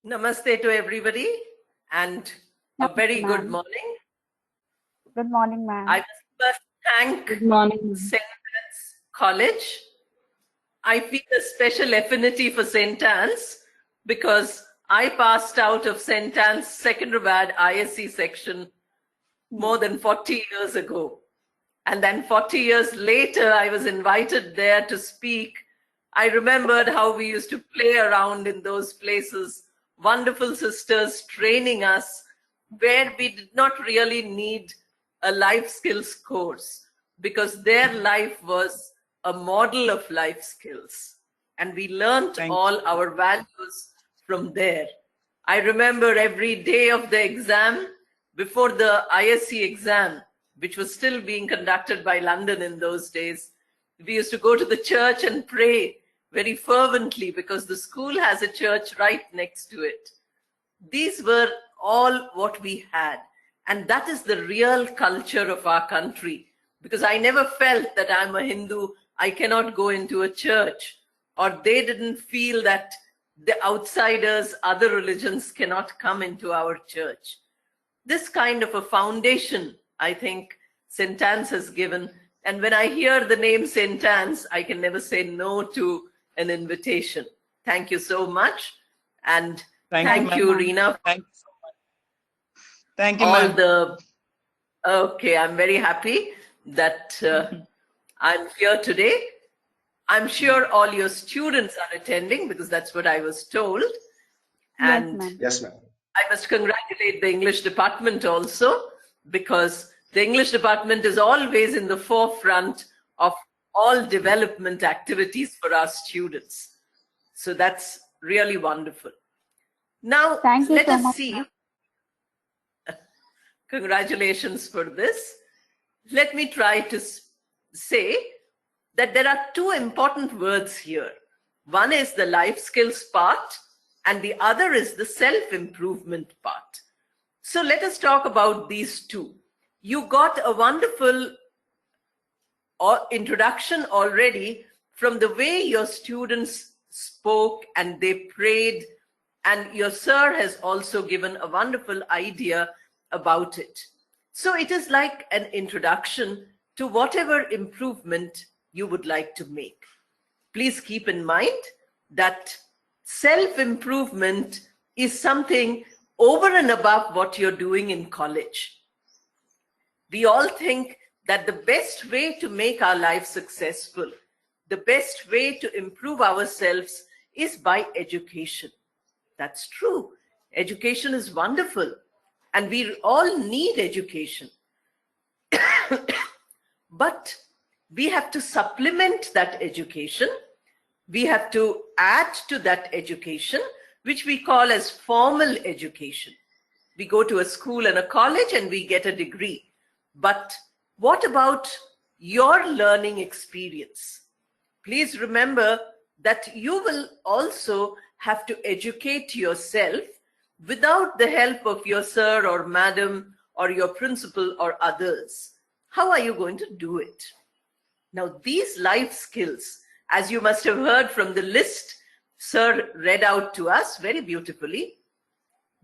Namaste to everybody and a very good morning. Good morning, ma'am. I must first thank Good morning. St. Anne's College. I feel a special affinity for St. Anne's because I passed out of St. Anne's Secunderabad ISC section more than 40 years ago. And then 40 years later, I was invited there to speak. I remembered how we used to play around in those places, wonderful sisters training us where we did not really need a life skills course because their life was a model of life skills. And we learned all our values from there. I remember every day of the exam, before the ISC exam, which was still being conducted by London in those days, we used to go to the church and pray very fervently because the school has a church right next to it. These were all what we had. And that is the real culture of our country, because I never felt that I'm a Hindu, I cannot go into a church, or they didn't feel that the outsiders, other religions cannot come into our church. This kind of a foundation, I think, St. Anne's has given. And when I hear the name St. Anne's, I can never say no to an invitation. Thank you so much. And thank you, Reena. Thank you so much. Thank you, ma'am. Okay, I'm very happy that I'm here today. I'm sure all your students are attending because that's what I was told. And yes, ma'am. I must congratulate the English department also, because the English department is always in the forefront of all development activities for our students. So that's really wonderful. Now, let us see. Congratulations for this. Let me try to say that there are two important words here. One is the life skills part, and the other is the self-improvement part. So let us talk about these two. You got a wonderful introduction already from the way your students spoke and they prayed, and your sir has also given a wonderful idea about it. So it is like an introduction to whatever improvement you would like to make. Please keep in mind that self-improvement is something over and above what you're doing in college. We all think that the best way to make our life successful, the best way to improve ourselves is by education. That's true. Education is wonderful, and we all need education. But we have to supplement that education. We have to add to that education, which we call as formal education. We go to a school and a college and we get a degree. But what about your learning experience? Please remember that you will also have to educate yourself without the help of your sir or madam or your principal or others. How are you going to do it? Now, these life skills, as you must have heard from the list sir read out to us very beautifully,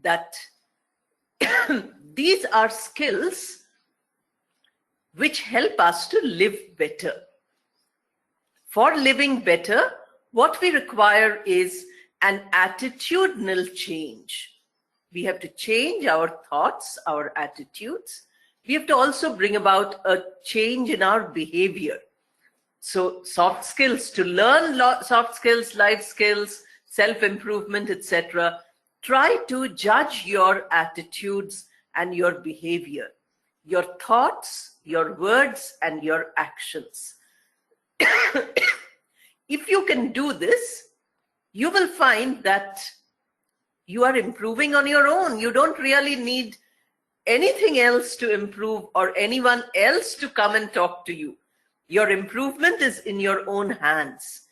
that these are skills which help us to live better. For living better, what we require is an attitudinal change. We have to change our thoughts, our attitudes. We have to also bring about a change in our behavior. So soft skills, to learn soft skills, life skills, self-improvement, etc. Try to judge your attitudes and your behavior, your thoughts, your words, and your actions. If you can do this, you will find that you are improving on your own. You don't really need anything else to improve or anyone else to come and talk to you. Your improvement is in your own hands.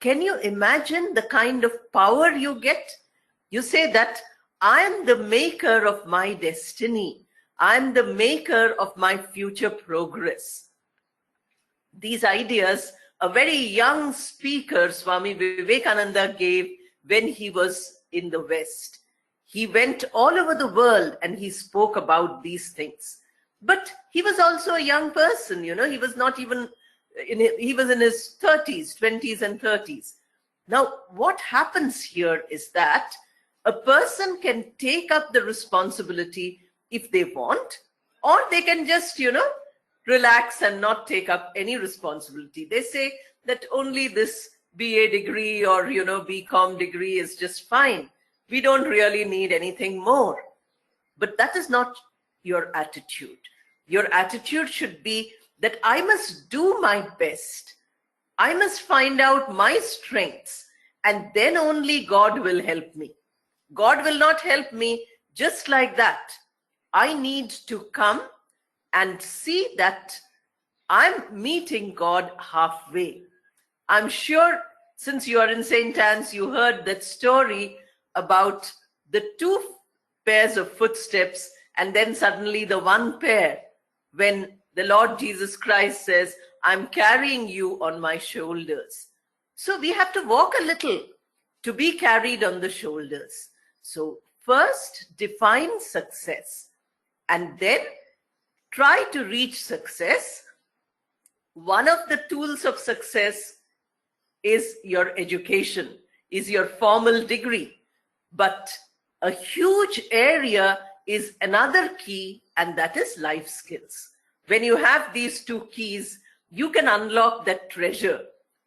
Can you imagine the kind of power you get? You say that I am the maker of my destiny. I am the maker of my future progress. These ideas, a very young speaker, Swami Vivekananda, gave when he was in the West. He went all over the world and he spoke about these things. But he was also a young person, you know, he was not even, he was in his 30s, 20s and 30s. Now, what happens here is that a person can take up the responsibility if they want, or they can just, you know, relax and not take up any responsibility. They say that only this BA degree or, you know, BCom degree is just fine. We don't really need anything more. But that is not your attitude. Your attitude should be that I must do my best. I must find out my strengths, and then only God will help me. God will not help me just like that. I need to come and see that I'm meeting God halfway. I'm sure since you are in St. Anne's, you heard that story about the two pairs of footsteps and then suddenly the one pair, when the Lord Jesus Christ says, I'm carrying you on my shoulders. So we have to walk a little to be carried on the shoulders. So first define success and then try to reach success. One of the tools of success is your education, is your formal degree. But a huge area is another key, and that is life skills. When you have these two keys, you can unlock that treasure.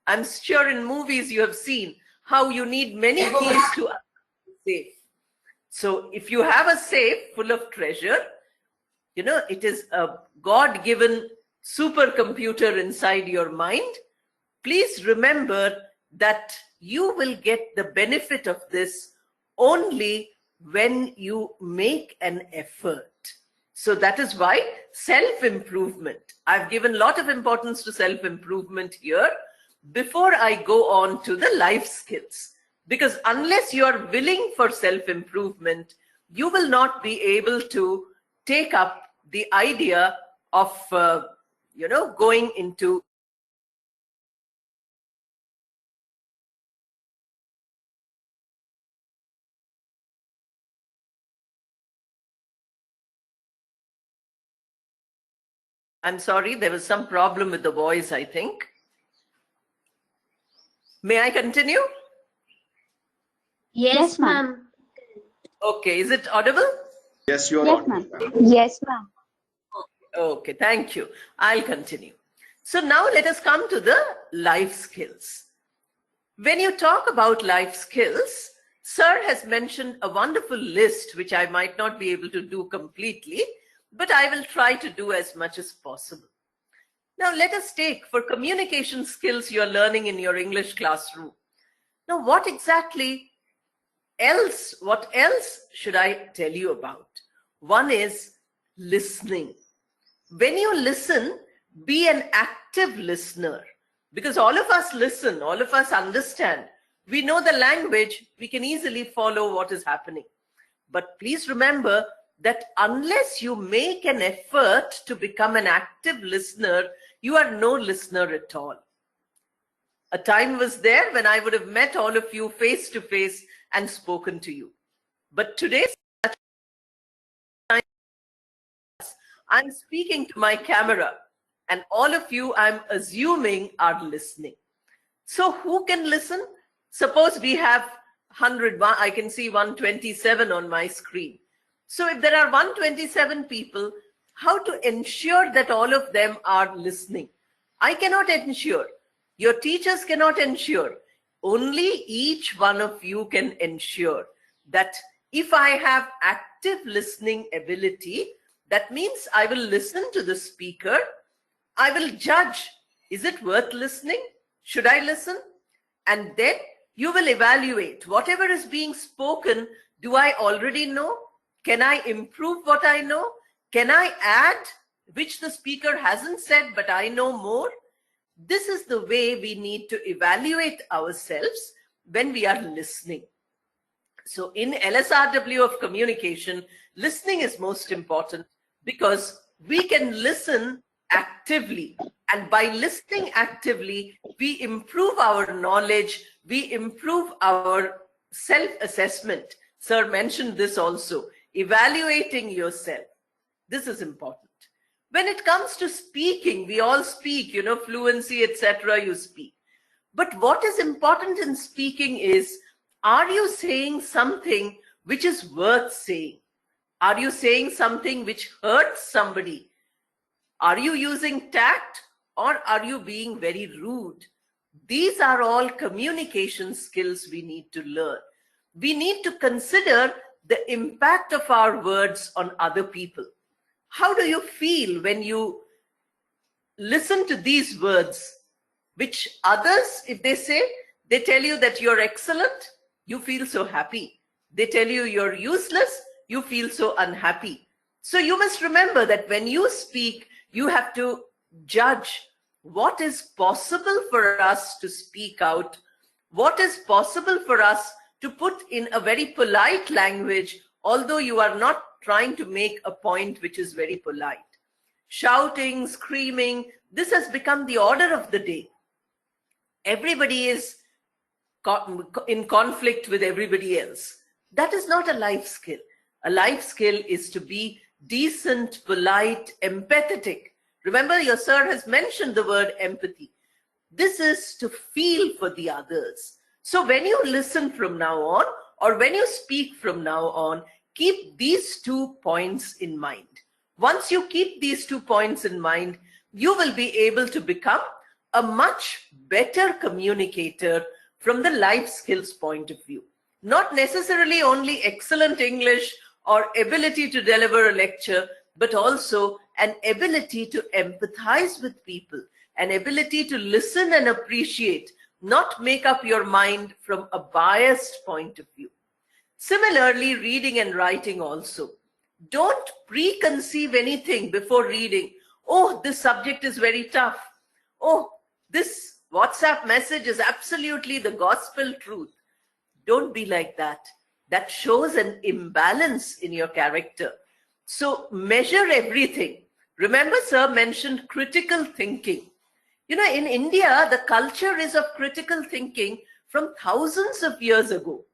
I'm sure in movies you have seen how you need many keys to unlock a safe. So if you have a safe full of treasure, you know, it is a God-given supercomputer inside your mind. Please remember that you will get the benefit of this only when you make an effort. So that is why self-improvement. I've given a lot of importance to self-improvement here before I go on to the life skills. Because unless you are willing for self-improvement, you will not be able to take up the idea of, you know, going into I'm sorry, there was some problem with the voice, I think. May I continue? Yes, ma'am. Okay, is it audible? Yes, you're Yes, audible. ma'am. Yes, ma'am. Okay, thank you. I'll continue. So now let us come to the life skills. When you talk about life skills, Sir has mentioned a wonderful list, which I might not be able to do completely, but I will try to do as much as possible. Now let us take for communication skills you're learning in your English classroom. Now what else should I tell you about? One is listening. When you listen, be an active listener, because all of us listen, all of us understand. We know the language, we can easily follow what is happening. But please remember that unless you make an effort to become an active listener, you are no listener at all. A time was there when I would have met all of you face to face and spoken to you. But today, I'm speaking to my camera, and all of you, I'm assuming, are listening. So who can listen? Suppose we have 100, I can see 127 on my screen. So if there are 127 people, how to ensure that all of them are listening? I cannot ensure. Your teachers cannot ensure. Only each one of you can ensure that if I have active listening ability, that means I will listen to the speaker. I will judge, is it worth listening? Should I listen? And then you will evaluate whatever is being spoken. Do I already know? Can I improve what I know? Can I add which the speaker hasn't said, but I know more? This is the way we need to evaluate ourselves when we are listening. So in LSRW of communication, listening is most important because we can listen actively. And by listening actively, we improve our knowledge, we improve our self-assessment. Sir mentioned this also, evaluating yourself. This is important. When it comes to speaking, we all speak, fluency, etc. you speak. But what is important in speaking is, are you saying something which is worth saying? Are you saying something which hurts somebody? Are you using tact or are you being very rude? These are all communication skills we need to learn. We need to consider the impact of our words on other people. How do you feel when you listen to these words, which others, if they tell you that you're excellent, you feel so happy. They tell you you're useless, you feel so unhappy. So you must remember that when you speak, you have to judge what is possible for us to speak out, what is possible for us to put in a very polite language, although you are not trying to make a point which is very polite. Shouting, screaming, this has become the order of the day. Everybody is in conflict with everybody else. That is not a life skill. A life skill is to be decent, polite, empathetic. Remember, your sir has mentioned the word empathy. This is to feel for the others. So when you listen from now on, or when you speak from now on, keep these 2 points in mind. Once you keep these 2 points in mind, you will be able to become a much better communicator from the life skills point of view. Not necessarily only excellent English or ability to deliver a lecture, but also an ability to empathize with people, an ability to listen and appreciate, not make up your mind from a biased point of view. Similarly, reading and writing also. Don't preconceive anything before reading. Oh, this subject is very tough. Oh, this WhatsApp message is absolutely the gospel truth. Don't be like that. That shows an imbalance in your character. So measure everything. Remember, sir mentioned critical thinking. In India, the culture is of critical thinking from thousands of years ago.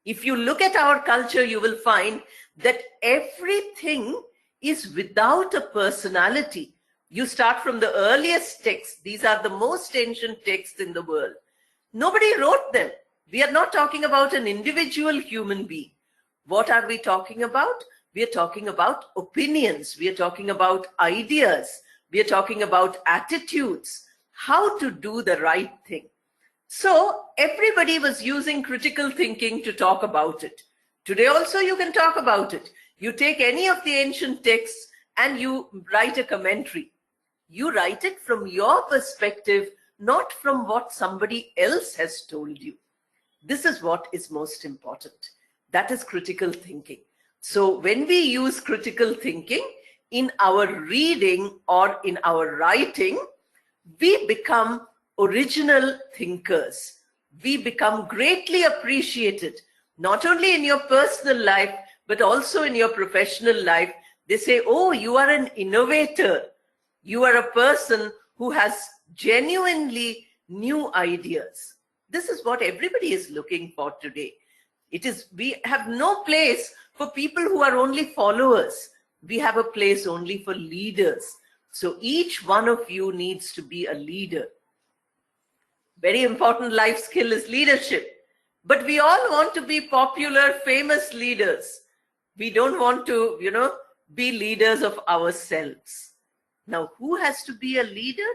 If you look at our culture, you will find that everything is without a personality. You start from the earliest texts. These are the most ancient texts in the world. Nobody wrote them. We are not talking about an individual human being. What are we talking about? We are talking about opinions. We are talking about ideas. We are talking about attitudes, how to do the right thing. So everybody was using critical thinking to talk about it. Today also you can talk about it. You take any of the ancient texts and you write a commentary. You write it from your perspective, not from what somebody else has told you. This is what is most important. That is critical thinking. So when we use critical thinking in our reading or in our writing, we become original thinkers. We become greatly appreciated, not only in your personal life, but also in your professional life. They say, oh, you are an innovator. You are a person who has genuinely new ideas. This is what everybody is looking for today. We have no place for people who are only followers. We have a place only for leaders. So each one of you needs to be a leader. Very important life skill is leadership. But we all want to be popular, famous leaders. We don't want to, be leaders of ourselves. Now, who has to be a leader?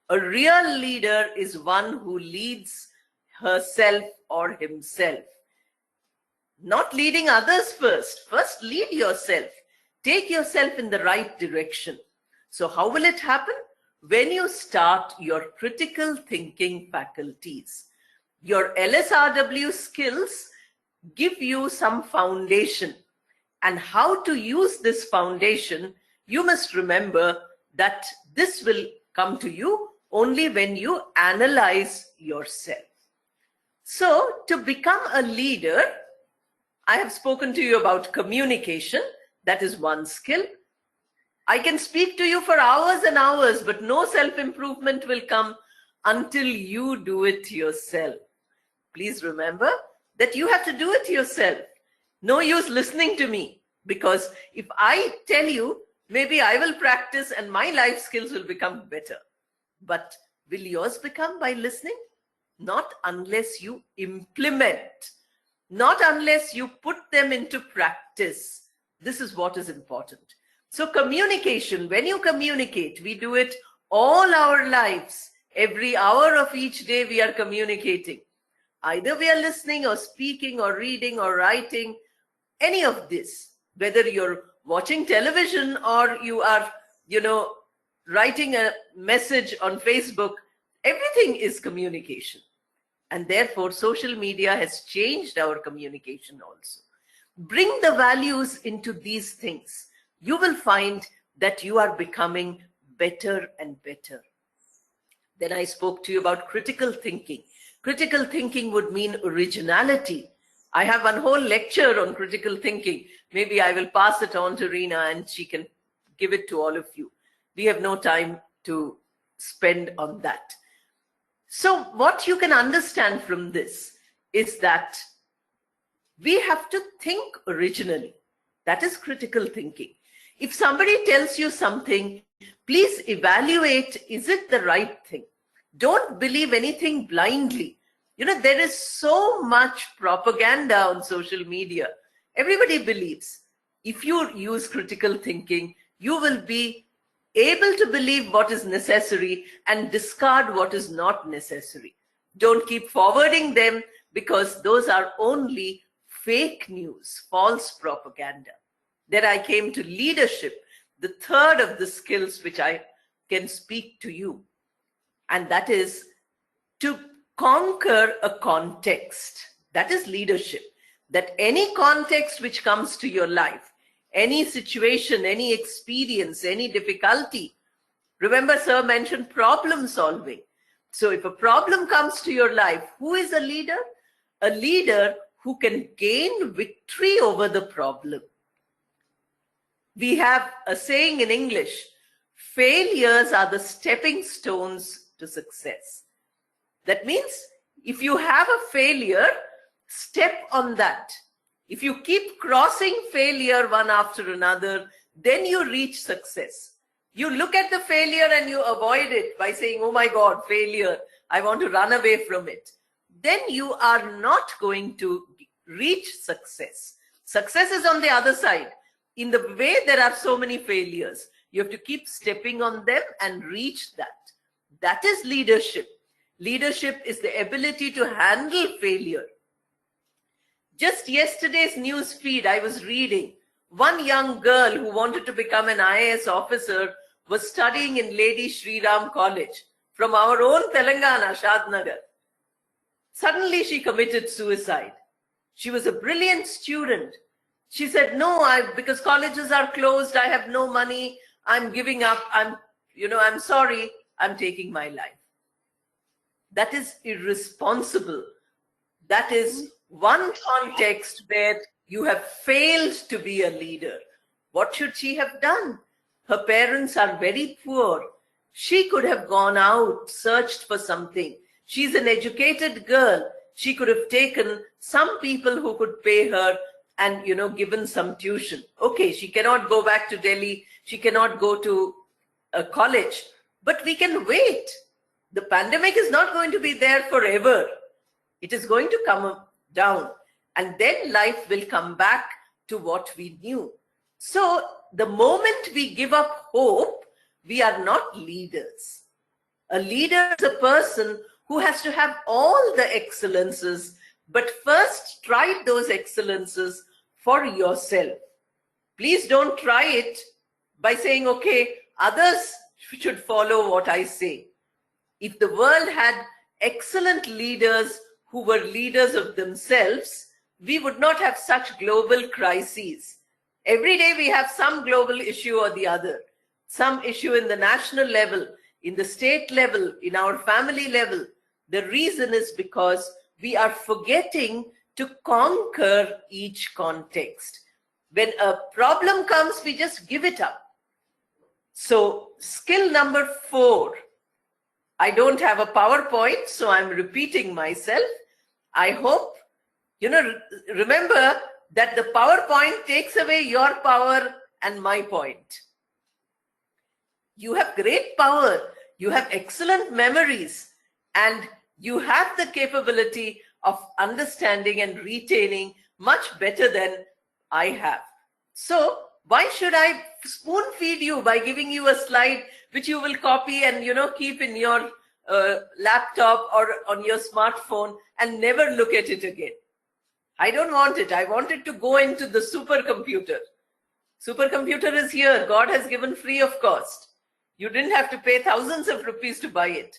A real leader is one who leads herself or himself. Not leading others first. First, lead yourself. Take yourself in the right direction. So how will it happen? When you start your critical thinking faculties. Your LSRW skills give you some foundation. And how to use this foundation, you must remember that this will come to you only when you analyze yourself. So to become a leader, I have spoken to you about communication. That is one skill. I can speak to you for hours and hours, but no self-improvement will come until you do it yourself. Please remember, that you have to do it yourself. No use listening to me, because if I tell you, maybe I will practice and my life skills will become better. But will yours become by listening? Not unless you implement, not unless you put them into practice. This is what is important. So communication, when you communicate, we do it all our lives. Every hour of each day we are communicating. Either we are listening or speaking or reading or writing, any of this, whether you're watching television or you are, writing a message on Facebook, everything is communication. And therefore, social media has changed our communication also. Bring the values into these things. You will find that you are becoming better and better. Then I spoke to you about critical thinking. Critical thinking would mean originality. I have one whole lecture on critical thinking. Maybe I will pass it on to Reena and she can give it to all of you. We have no time to spend on that. So what you can understand from this is that we have to think originally. That is critical thinking. If somebody tells you something, please evaluate, is it the right thing? Don't believe anything blindly. There is so much propaganda on social media. Everybody believes. If you use critical thinking, you will be able to believe what is necessary and discard what is not necessary. Don't keep forwarding them, because those are only fake news, false propaganda. Then I came to leadership, the third of the skills which I can speak to you. And that is to conquer a context. That is leadership. That any context which comes to your life, any situation, any experience, any difficulty. Remember, sir mentioned problem solving. So if a problem comes to your life, who is a leader? A leader who can gain victory over the problem. We have a saying in English, failures are the stepping stones to success. That means if you have a failure, step on that. If you keep crossing failure one after another, then you reach success. You look at the failure and you avoid it by saying, oh my God, failure, I want to run away from it. Then you are not going to reach success. Success is on the other side. In the way there are so many failures, you have to keep stepping on them and reach that. That is leadership. Leadership is the ability to handle failure. Just yesterday's news feed, I was reading, one young girl who wanted to become an IAS officer was studying in Lady Shri Ram College from our own Telangana, Shadnagar. Suddenly she committed suicide. She was a brilliant student. She said, no, because colleges are closed, I have no money, I'm giving up, I'm sorry, I'm taking my life. That is irresponsible. That is one context where you have failed to be a leader. What should she have done? Her parents are very poor. She could have gone out, searched for something. She's an educated girl. She could have taken some people who could pay her and, given some tuition. Okay, she cannot go back to Delhi. She cannot go to a college, but we can wait. The pandemic is not going to be there forever. It is going to come down, and then life will come back to what we knew. So the moment we give up hope, we are not leaders. A leader is a person who has to have all the excellences, but first try those excellences for yourself. Please don't try it by saying, okay, others should follow what I say. If the world had excellent leaders who were leaders of themselves, we would not have such global crises. Every day we have some global issue or the other, some issue in the national level, in the state level, in our family level. The reason is because we are forgetting to conquer each context. When a problem comes, we just give it up. So skill number 4, I don't have a PowerPoint, so I'm repeating myself. I hope remember that the PowerPoint takes away your power and my point. You have great power, you have excellent memories, and you have the capability of understanding and retaining much better than I have. So why should I spoon feed you by giving you a slide which you will copy and keep in your laptop or on your smartphone and never look at it again? I don't want it. I want it to go into the supercomputer. Supercomputer is here. God has given free of cost. You didn't have to pay thousands of rupees to buy it.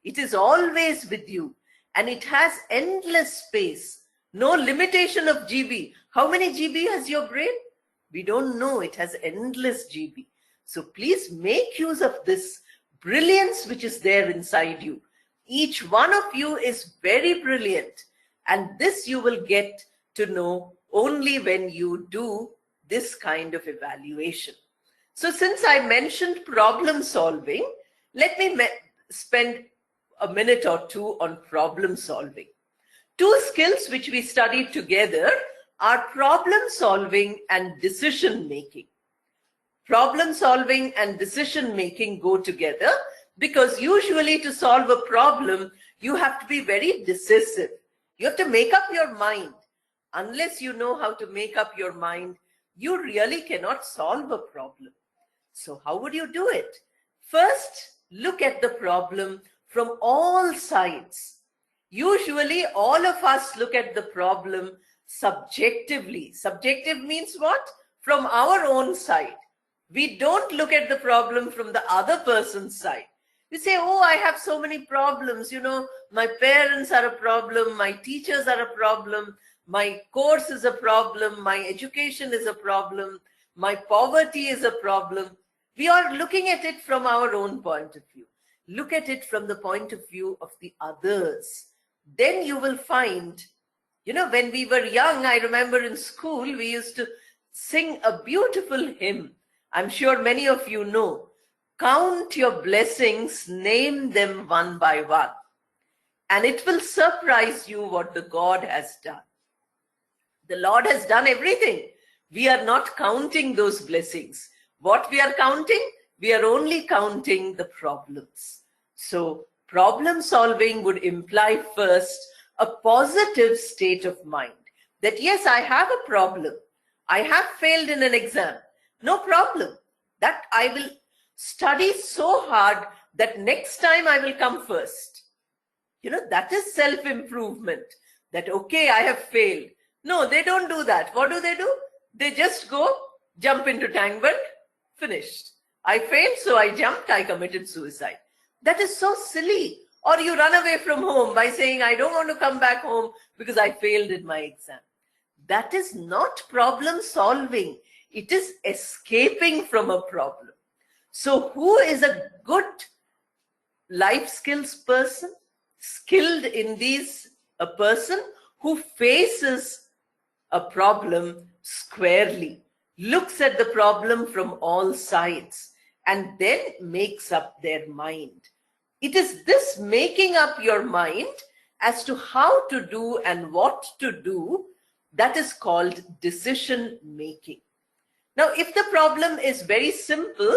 It is always with you, and it has endless space. No limitation of GB. How many GB has your brain? We don't know. It has endless GB. So please make use of this brilliance which is there inside you. Each one of you is very brilliant, and this you will get to know only when you do this kind of evaluation. So since I mentioned problem solving, let me spend a minute or two on problem solving. Two skills which we studied together are problem solving and decision making. Problem solving and decision making go together because usually to solve a problem, you have to be very decisive. You have to make up your mind. Unless you know how to make up your mind, you really cannot solve a problem. So how would you do it? First, look at the problem from all sides. Usually, all of us look at the problem subjectively. Subjective means what? From our own side. We don't look at the problem from the other person's side. You say, oh, I have so many problems. My parents are a problem. My teachers are a problem. My course is a problem. My education is a problem. My poverty is a problem. We are looking at it from our own point of view. Look at it from the point of view of the others. Then you will find, when we were young, I remember in school, we used to sing a beautiful hymn. I'm sure many of you know. Count your blessings, name them one by one. And it will surprise you what the God has done. The Lord has done everything. We are not counting those blessings. What we are counting? We are only counting the problems. So problem solving would imply first a positive state of mind. That yes, I have a problem. I have failed in an exam. No problem. That I will study so hard that next time I will come first. That is self-improvement. That okay, I have failed. No, they don't do that. What do? They just go, jump into tangled, finished. I failed, so I jumped, I committed suicide. That is so silly. Or you run away from home by saying, I don't want to come back home because I failed in my exam. That is not problem solving. It is escaping from a problem. So who is a good life skills person? Skilled in these, a person who faces a problem squarely, looks at the problem from all sides, and then makes up their mind. It is this making up your mind as to how to do and what to do that is called decision making. Now, if the problem is very simple,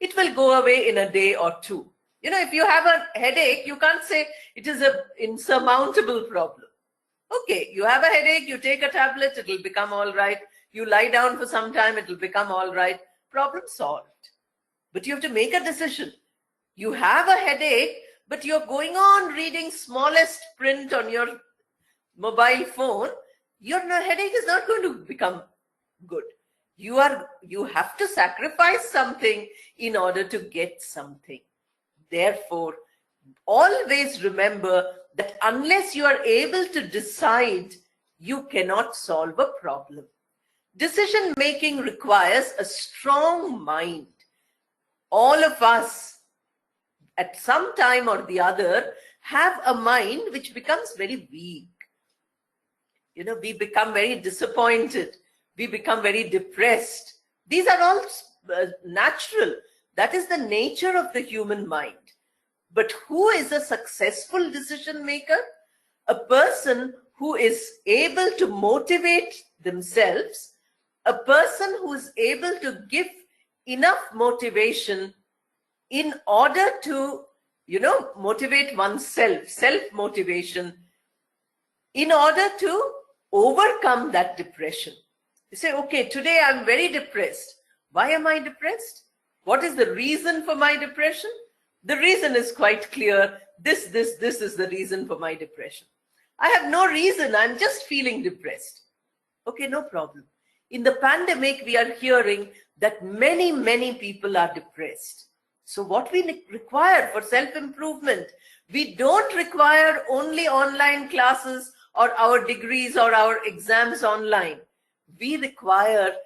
it will go away in a day or two. If you have a headache, you can't say it is an insurmountable problem. Okay, you have a headache, you take a tablet, it will become all right. You lie down for some time, it will become all right. Problem solved. But you have to make a decision. You have a headache, but you're going on reading smallest print on your mobile phone. Your headache is not going to become good. You have to sacrifice something in order to get something. Therefore, always remember that unless you are able to decide, you cannot solve a problem. Decision making requires a strong mind. All of us, at some time or the other, have a mind which becomes very weak. We become very disappointed. We become very depressed. These are all natural. That is the nature of the human mind. But who is a successful decision maker? A person who who is able to motivate themselves, a person who is able to give enough motivation in order to, motivate oneself, self-motivation, in order to overcome that depression. You say, okay, today I'm very depressed. Why am I depressed? What is the reason for my depression? The reason is quite clear. This is the reason for my depression. I have no reason. I'm just feeling depressed. Okay, no problem. In the pandemic, we are hearing that many, many people are depressed. So what we require for self-improvement, we don't require only online classes or our degrees or our exams online. We require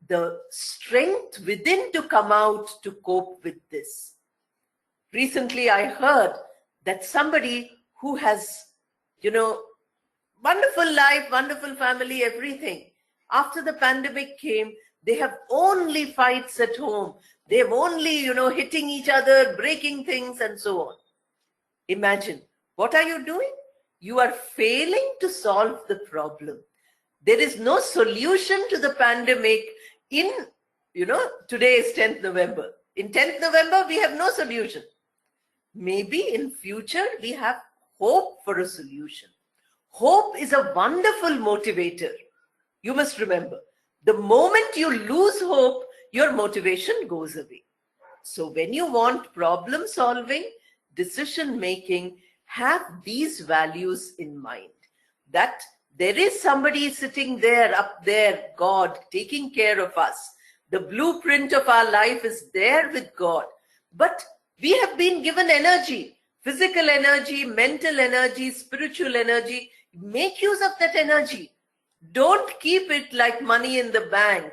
the strength within to come out to cope with this. Recently, I heard that somebody who has, wonderful life, wonderful family, everything. After the pandemic came, they have only fights at home. They've only, hitting each other, breaking things and so on. Imagine, what are you doing? You are failing to solve the problem. There is no solution to the pandemic in, today is 10th November. In 10th November, we have no solution. Maybe in future, we have hope for a solution. Hope is a wonderful motivator. You must remember, the moment you lose hope, your motivation goes away. So when you want problem solving, decision making, have these values in mind. That there is somebody sitting there, up there, God, taking care of us. The blueprint of our life is there with God. But we have been given energy, physical energy, mental energy, spiritual energy. Make use of that energy. Don't keep it like money in the bank.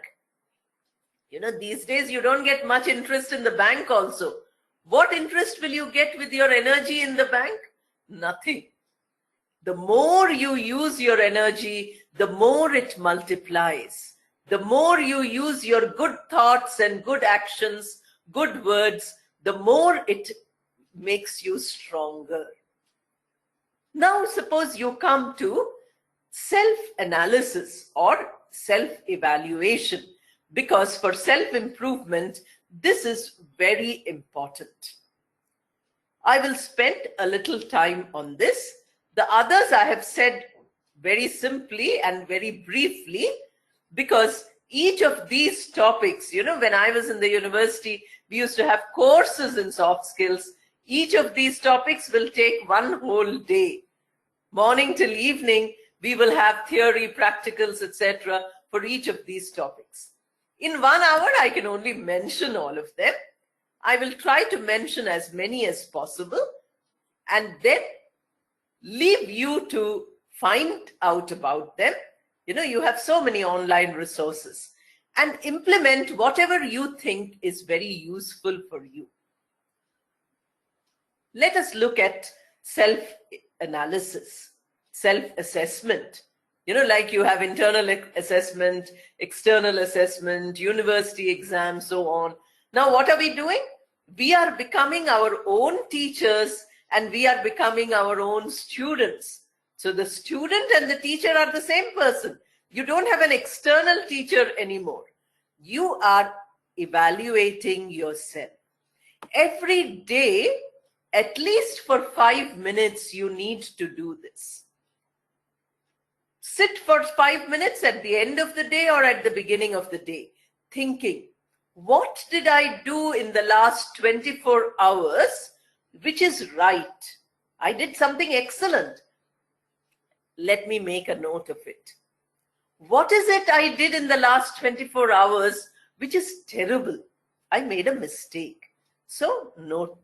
These days you don't get much interest in the bank also. What interest will you get with your energy in the bank? Nothing. The more you use your energy, the more it multiplies. The more you use your good thoughts and good actions, good words, the more it makes you stronger. Now, suppose you come to self-analysis or self-evaluation, because for self-improvement, this is very important. I will spend a little time on this. The others I have said very simply and very briefly, because each of these topics, when I was in the university, we used to have courses in soft skills. Each of these topics will take one whole day. Morning till evening, we will have theory, practicals, etc. for each of these topics. In 1 hour, I can only mention all of them. I will try to mention as many as possible and then leave you to find out about them. You have so many online resources, and implement whatever you think is very useful for you. Let us look at self-analysis, self-assessment. Like you have internal assessment, external assessment, university exam, so on. Now, what are we doing? We are becoming our own teachers and we are becoming our own students. So the student and the teacher are the same person. You don't have an external teacher anymore. You are evaluating yourself. Every day, at least for 5 minutes, you need to do this. Sit for 5 minutes at the end of the day or at the beginning of the day, thinking, what did I do in the last 24 hours which is right? I did something excellent. Let me make a note of it. What is it I did in the last 24 hours which is terrible? I made a mistake. So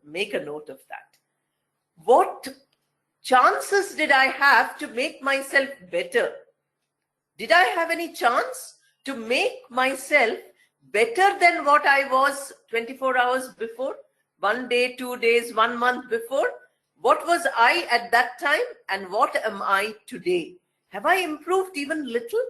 make a note of that. What chances did I have to make myself better? Did I have any chance to make myself better than what I was 24 hours before? 1 day, 2 days, 1 month before? What was I at that time and what am I today? Have I improved even little?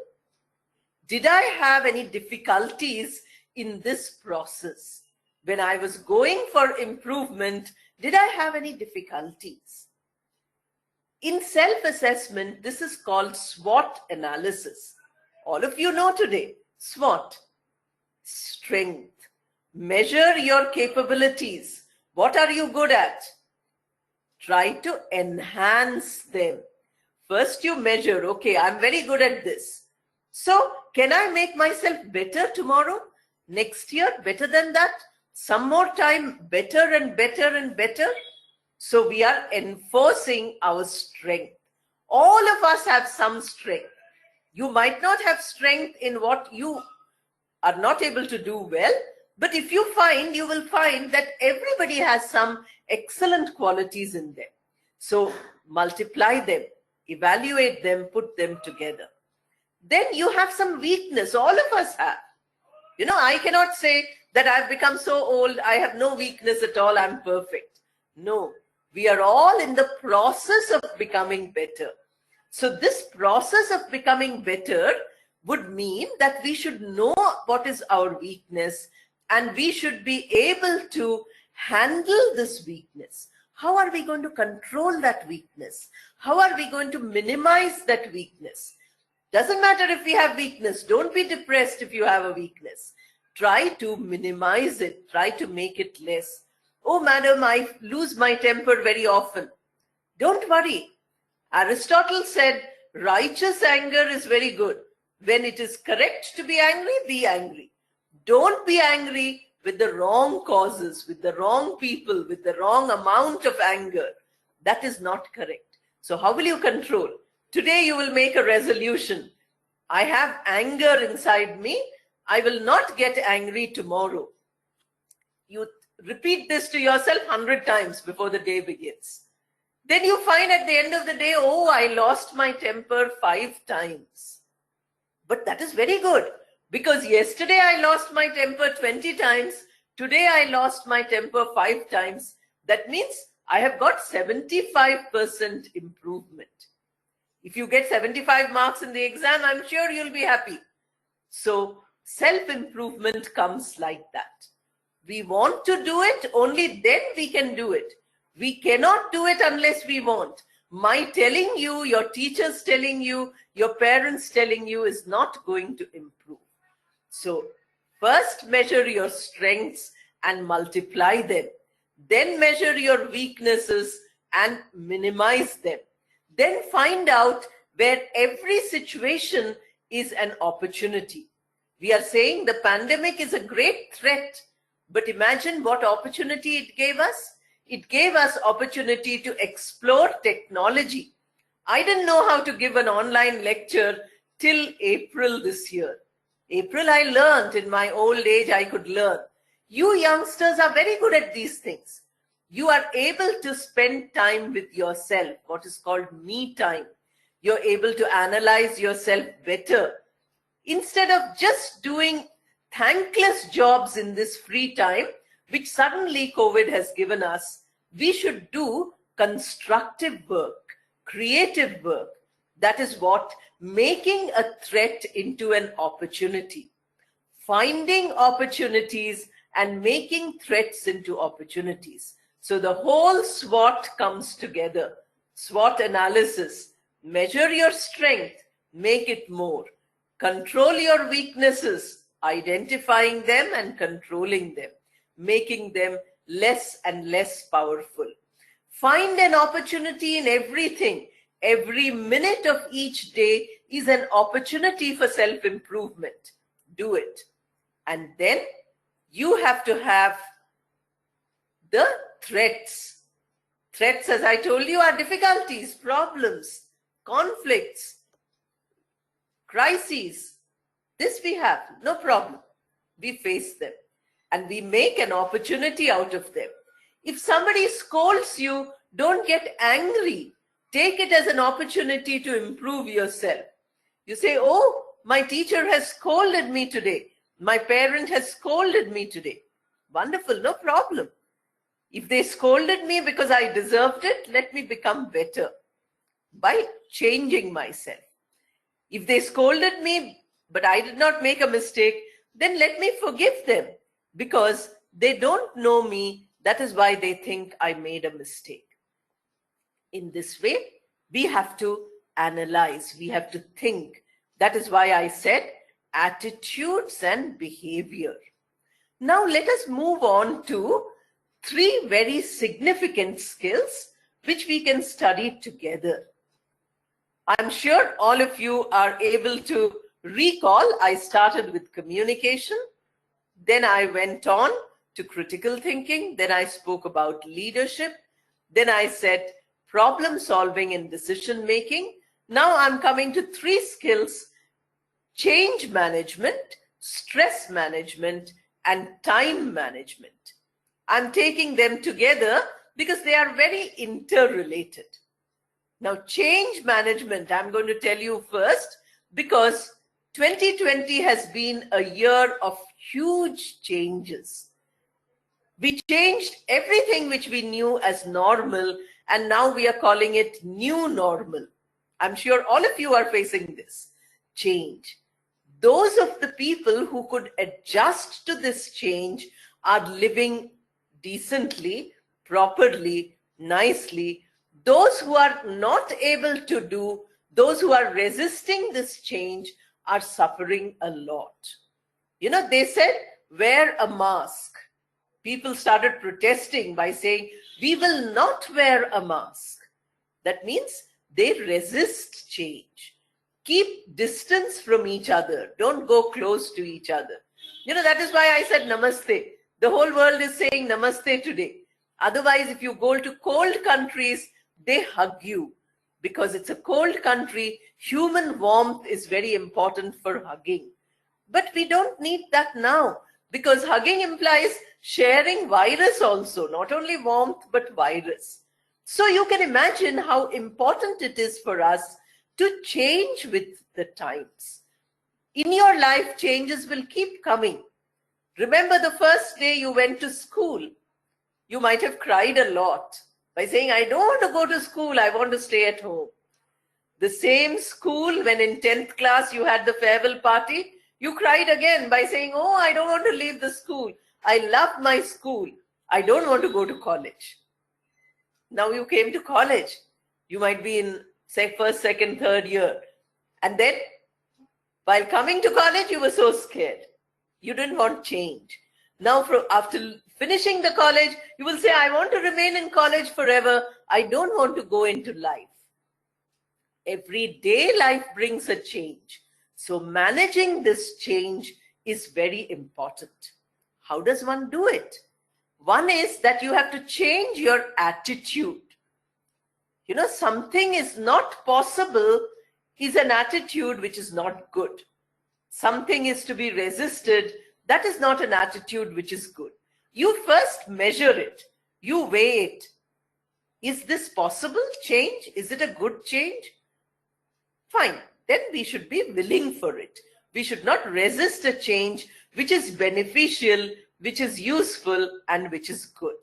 Did I have any difficulties in this process? When I was going for improvement, did I have any difficulties? In self-assessment, this is called SWAT analysis. All of you know today, SWAT, strength. Measure your capabilities. What are you good at? Try to enhance them. First you measure, okay, I'm very good at this. So can I make myself better tomorrow? Next year, better than that? Some more time, better and better and better? So we are enforcing our strength. All of us have some strength. You might not have strength in what you are not able to do well, but if you will find that everybody has some excellent qualities in them. So multiply them, evaluate them, put them together. Then you have some weakness. All of us have. You know, I cannot say that I've become so old, I have no weakness at all, I'm perfect. No, we are all in the process of becoming better. So this process of becoming better would mean that we should know what is our weakness and we should be able to handle this weakness. How are we going to control that weakness? How are we going to minimize that weakness? Doesn't matter if we have weakness. Don't be depressed if you have a weakness. Try to minimize it. Try to make it less. Oh, madam, I lose my temper very often. Don't worry. Aristotle said, righteous anger is very good. When it is correct to be angry, be angry. Don't be angry with the wrong causes, with the wrong people, with the wrong amount of anger. That is not correct. So how will you control? Today you will make a resolution. I have anger inside me. I will not get angry tomorrow. You repeat this to yourself 100 times before the day begins. Then you find at the end of the day, oh, I lost my temper 5 times. But that is very good, because yesterday I lost my temper 20 times. Today I lost my temper 5 times. That means I have got 75% improvement. If you get 75 marks in the exam, I'm sure you'll be happy. So self-improvement comes like that. We want to do it, only then we can do it. We cannot do it unless we want. My telling you, your teachers telling you, your parents telling you is not going to improve. So first measure your strengths and multiply them. Then measure your weaknesses and minimize them. Then find out where every situation is an opportunity. We are saying the pandemic is a great threat, but imagine what opportunity it gave us. It gave us opportunity to explore technology. I didn't know how to give an online lecture till April this year. April I learned. In my old age I could learn. You youngsters are very good at these things. You are able to spend time with yourself, what is called me time. You're able to analyze yourself better. Instead of just doing thankless jobs in this free time, which suddenly COVID has given us, we should do constructive work, creative work. That is what making a threat into an opportunity. Finding opportunities and making threats into opportunities. So the whole SWOT comes together. SWOT analysis. Measure your strength, make it more. Control your weaknesses, identifying them and controlling them, making them less and less powerful. Find an opportunity in everything. Every minute of each day is an opportunity for self-improvement. Do it. And then you have to have the threats. Threats, as I told you, are difficulties, problems, conflicts, crises. This we have, no problem. We face them and we make an opportunity out of them. If somebody scolds you, don't get angry. Take it as an opportunity to improve yourself. You say, oh, my teacher has scolded me today. My parent has scolded me today. Wonderful, no problem. If they scolded me because I deserved it, let me become better by changing myself. If they scolded me, but I did not make a mistake, then let me forgive them because they don't know me. That is why they think I made a mistake. In this way, We have to analyze, we have to think. That is why I said attitudes and behavior. Now let us move on to 3 very significant skills which we can study together. I'm sure all of you are able to recall, I started with communication, then I went on to critical thinking, then I spoke about leadership, then I said problem solving and decision making. Now I'm coming to 3 skills: change management, stress management, and time management. I'm taking them together because they are very interrelated. Now, change management, I'm going to tell you first, because 2020 has been a year of huge changes. We changed everything which we knew as normal, and now we are calling it new normal. I'm sure all of you are facing this change. Those of the people who could adjust to this change are living decently, properly, nicely. Those who are not able to do, those who are resisting this change are suffering a lot. You know, they said, wear a mask. People started protesting by saying, we will not wear a mask. That means they resist change. Keep distance from each other. Don't go close to each other. You know, that is why I said namaste. The whole world is saying namaste today. Otherwise, if you go to cold countries, they hug you. Because it's a cold country, human warmth is very important for hugging. But we don't need that now, because hugging implies sharing virus also, not only warmth, but virus. So you can imagine how important it is for us to change with the times. In your life, changes will keep coming. Remember the first day you went to school, you might have cried a lot by saying, I don't want to go to school, I want to stay at home. The same school, when in 10th class you had the farewell party, you cried again by saying, oh, I don't want to leave the school. I love my school. I don't want to go to college. Now you came to college. You might be in, say, first, second, third year. And then, while coming to college, you were so scared. You didn't want change. Now, after finishing the college, you will say, I want to remain in college forever. I don't want to go into life. Every day life brings a change. So managing this change is very important. How does one do it? One is that you have to change your attitude. You know, something is not possible is an attitude which is not good. Something is to be resisted. That is not an attitude which is good. You first measure it. You weigh it. Is this possible change? Is it a good change? Fine. Then we should be willing for it. We should not resist a change which is beneficial, which is useful, and which is good.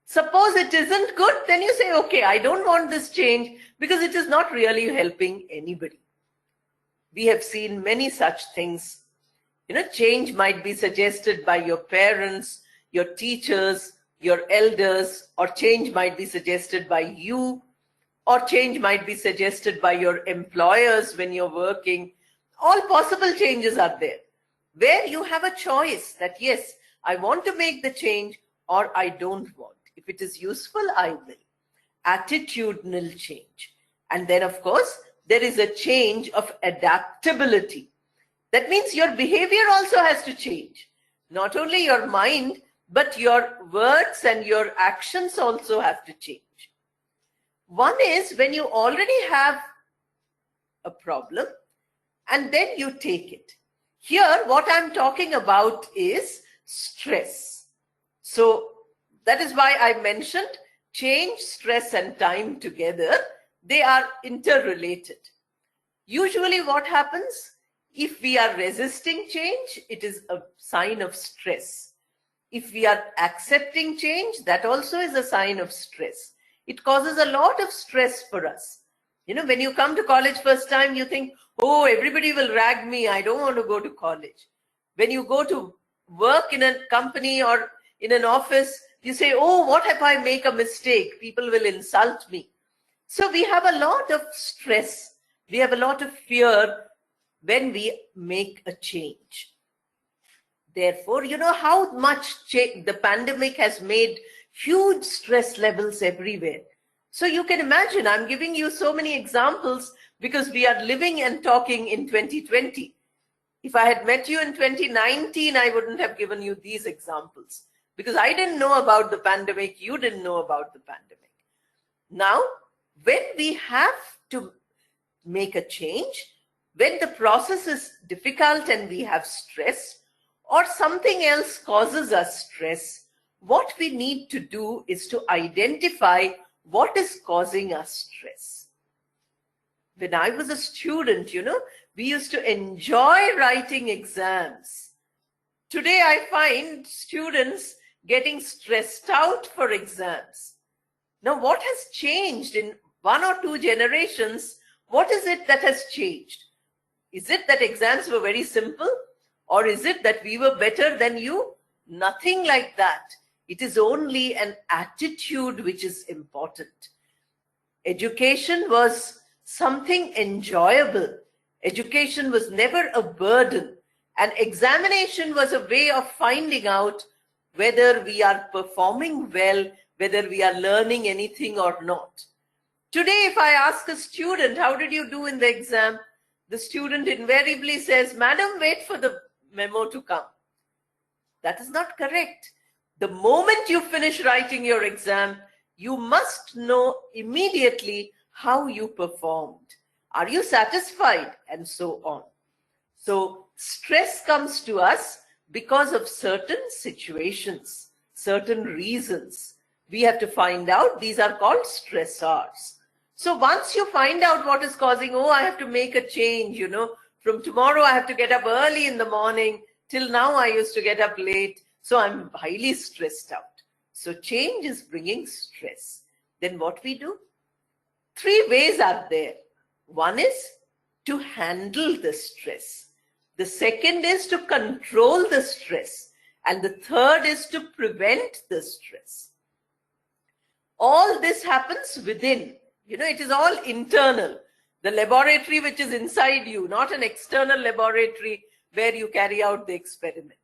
Suppose it isn't good, then you say, okay, I don't want this change because it is not really helping anybody. We have seen many such things. You know, change might be suggested by your parents, your teachers, your elders, or change might be suggested by you, or change might be suggested by your employers when you're working. All possible changes are there, where you have a choice that, yes, I want to make the change or I don't want. If it is useful, I will. Attitudinal change. And then, of course, there is a change of adaptability. That means your behavior also has to change. Not only your mind, but your words and your actions also have to change. One is when you already have a problem and then you take it. Here, what I'm talking about is stress. So that is why I mentioned change, stress, and time together. They are interrelated. Usually what happens, if we are resisting change, it is a sign of stress. If we are accepting change, that also is a sign of stress. It causes a lot of stress for us. You know, when you come to college first time, you think, oh, everybody will rag me. I don't want to go to college. When you go to work in a company or in an office, you say, oh, what if I make a mistake? People will insult me. So we have a lot of stress. We have a lot of fear when we make a change. Therefore, you know how much the pandemic has made huge stress levels everywhere. So you can imagine, I'm giving you so many examples because we are living and talking in 2020. If I had met you in 2019, I wouldn't have given you these examples because I didn't know about the pandemic. You didn't know about the pandemic. Now, when we have to make a change, when the process is difficult and we have stress or something else causes us stress, what we need to do is to identify what is causing us stress. When I was a student, you know, we used to enjoy writing exams. Today, I find students getting stressed out for exams. Now, what has changed in 1 or 2 generations? What is it that has changed? Is it that exams were very simple? Or is it that we were better than you? Nothing like that. It is only an attitude which is important. Education was something enjoyable. Education was never a burden. And examination was a way of finding out whether we are performing well, whether we are learning anything or not. Today, if I ask a student, how did you do in the exam? The student invariably says, Madam, wait for the memo to come. That is not correct. The moment you finish writing your exam, you must know immediately how you performed. Are you satisfied? And so on. So stress comes to us because of certain situations, certain reasons. We have to find out. These are called stressors. So once you find out what is causing, oh, I have to make a change, you know, from tomorrow I have to get up early in the morning. Till now I used to get up late. So I'm highly stressed out. So change is bringing stress. Then what we do? 3 ways are there. One is to handle the stress. The second is to control the stress. And the third is to prevent the stress. All this happens within. You know, it is all internal. The laboratory which is inside you, not an external laboratory where you carry out the experiment.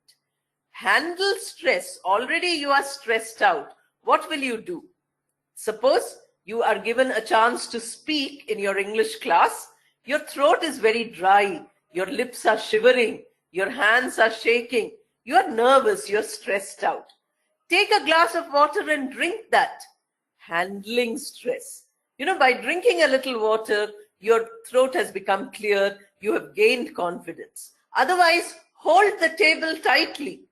Handle stress. Already you are stressed out. What will you do? Suppose you are given a chance to speak in your English class. Your throat is very dry. Your lips are shivering. Your hands are shaking. You are nervous. You're stressed out. Take a glass of water and drink that. Handling stress. You know, by drinking a little water, your throat has become clear. You have gained confidence. Otherwise, hold the table tightly.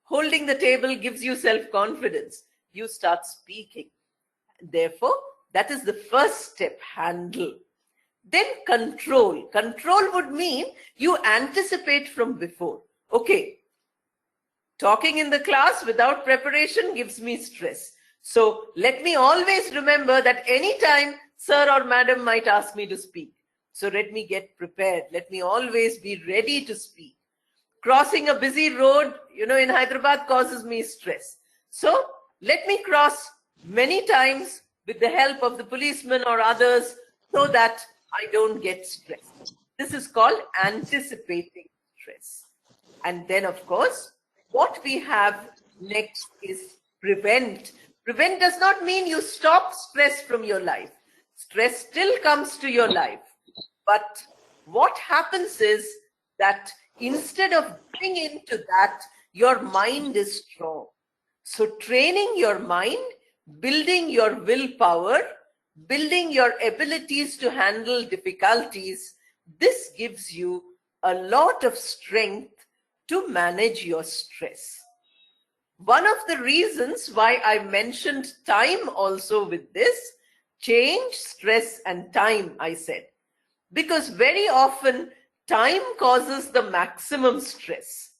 Holding the table gives you self-confidence. You start speaking. Therefore, that is the first step, handle. Then control. Control would mean you anticipate from before. Okay, talking in the class without preparation gives me stress. So let me always remember that anytime sir or madam might ask me to speak. So let me get prepared. Let me always be ready to speak. Crossing a busy road, you know, in Hyderabad causes me stress. So let me cross many times with the help of the policeman or others so that I don't get stressed. This is called anticipating stress. And then, of course, what we have next is prevent. Prevent does not mean you stop stress from your life. Stress still comes to your life. But what happens is that instead of giving into that, your mind is strong. So training your mind, building your willpower, building your abilities to handle difficulties, this gives you a lot of strength to manage your stress. One of the reasons why I mentioned time also with this, change, stress, and time, I said, because very often time causes the maximum stress.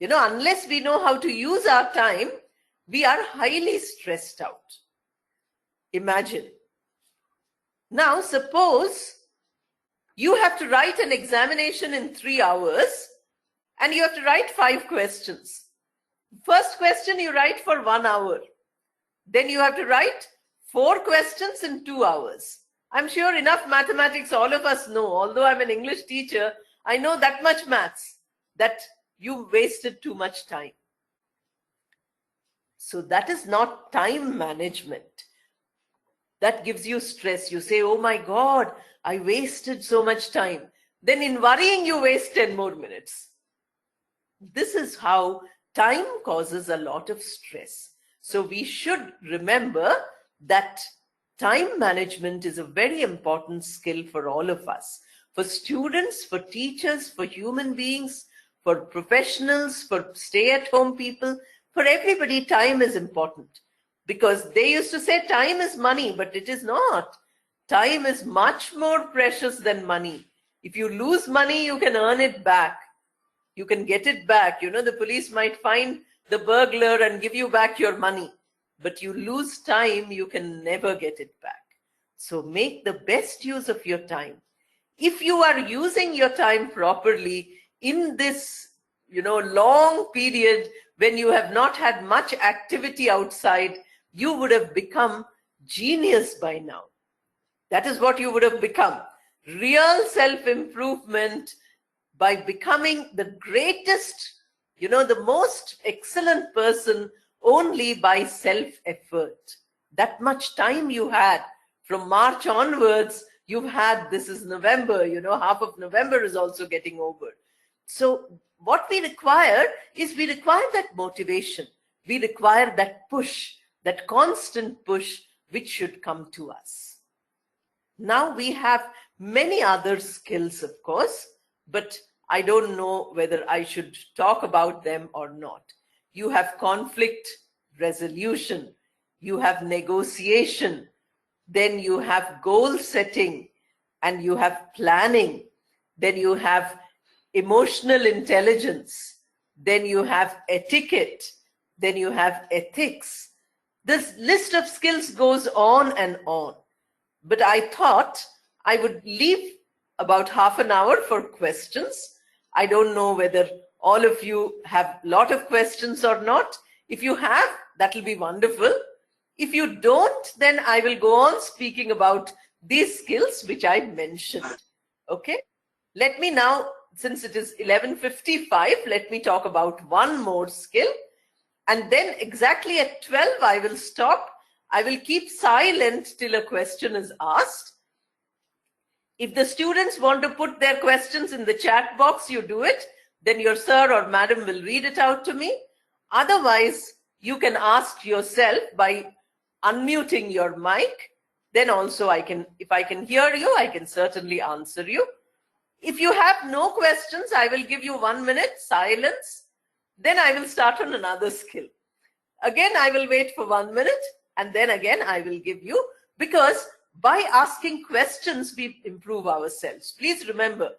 You know, unless we know how to use our time, we are highly stressed out. Imagine. Now, suppose you have to write an examination in 3 hours and you have to write 5 questions. First question you write for 1 hour. Then you have to write 4 questions in 2 hours. I'm sure enough mathematics all of us know. Although I'm an English teacher, I know that much maths, that you wasted too much time. So that is not time management. That gives you stress. You say, oh my God, I wasted so much time. Then in worrying, you waste 10 more minutes. This is how time causes a lot of stress. So we should remember that time management is a very important skill for all of us. For students, for teachers, for human beings, for professionals, for stay-at-home people, for everybody, time is important. Because they used to say time is money, but it is not. Time is much more precious than money. If you lose money, you can earn it back. You can get it back. You know, the police might find the burglar and give you back your money. But you lose time, you can never get it back. So make the best use of your time. If you are using your time properly in this, long period when you have not had much activity outside, you would have become genius by now. That is what you would have become. Real self-improvement by becoming the greatest, the most excellent person only by self-effort. That much time you had from March onwards, you've had, this is November, half of November is also getting over. So what we require is we require that motivation. We require that push, that constant push, which should come to us. Now we have many other skills, of course, but I don't know whether I should talk about them or not. You have conflict resolution, you have negotiation, then you have goal setting, and you have planning, then you have emotional intelligence, then you have etiquette, then you have ethics. This list of skills goes on and on. But I thought I would leave about half an hour for questions. I don't know whether all of you have a lot of questions or not. If you have, that will be wonderful. If you don't, then I will go on speaking about these skills which I mentioned. Okay? Let me now, since it is 11:55, let me talk about one more skill. And then exactly at 12, I will stop. I will keep silent till a question is asked. If the students want to put their questions in the chat box, you do it. Then your sir or madam will read it out to me. Otherwise, you can ask yourself by unmuting your mic. Then also if I can hear you, I can certainly answer you. If you have no questions, I will give you 1 minute silence. Then I will start on another skill. Again, I will wait for 1 minute, and then again I will give you, because by asking questions, we improve ourselves. Please remember,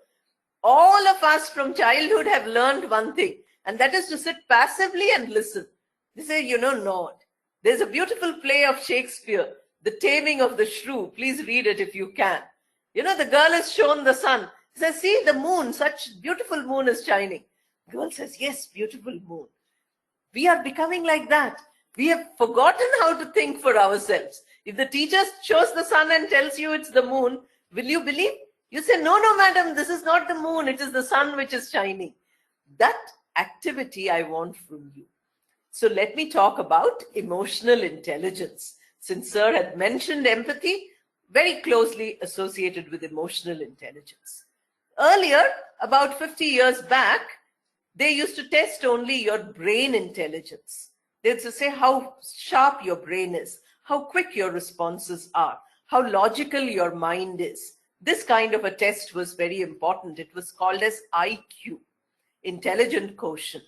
all of us from childhood have learned one thing, and that is to sit passively and listen. They say, nod. There's a beautiful play of Shakespeare, The Taming of the Shrew. Please read it if you can. The girl is shown the sun. She says, see the moon, such beautiful moon is shining. The girl says, yes, beautiful moon. We are becoming like that. We have forgotten how to think for ourselves. If the teacher shows the sun and tells you it's the moon, will you believe? You say, no, madam, this is not the moon. It is the sun which is shining. That activity I want from you. So let me talk about emotional intelligence. Since sir had mentioned empathy, very closely associated with emotional intelligence. Earlier, about 50 years back, they used to test only your brain intelligence. They used to say how sharp your brain is, how quick your responses are, how logical your mind is. This kind of a test was very important. It was called as IQ, intelligent quotient.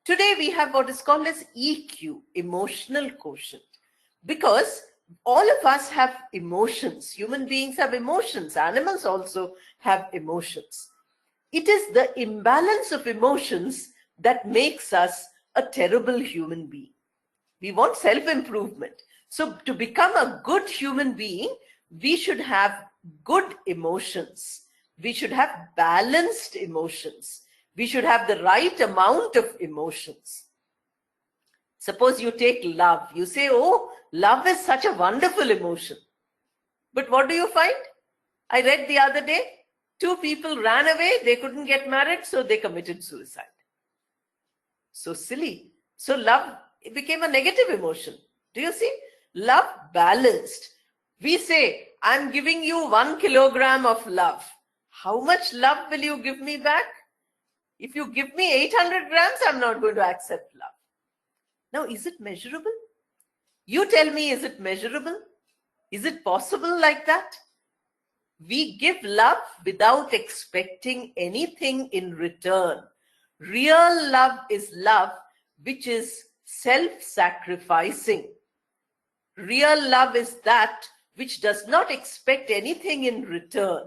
Today we have what is called as EQ, emotional quotient, because all of us have emotions. Human beings have emotions. Animals also have emotions. It is the imbalance of emotions that makes us a terrible human being. We want self-improvement. So to become a good human being, we should have good emotions. We should have balanced emotions. We should have the right amount of emotions. Suppose you take love. You say, oh, love is such a wonderful emotion. But what do you find? I read the other day, 2 people ran away, they couldn't get married, so they committed suicide. So silly. So love, it became a negative emotion. Do you see? Love balanced. We say, I'm giving you 1 kilogram of love. How much love will you give me back? If you give me 800 grams, I'm not going to accept love. Now, is it measurable? You tell me, is it measurable? Is it possible like that? We give love without expecting anything in return. Real love is love which is self-sacrificing. Real love is that which does not expect anything in return.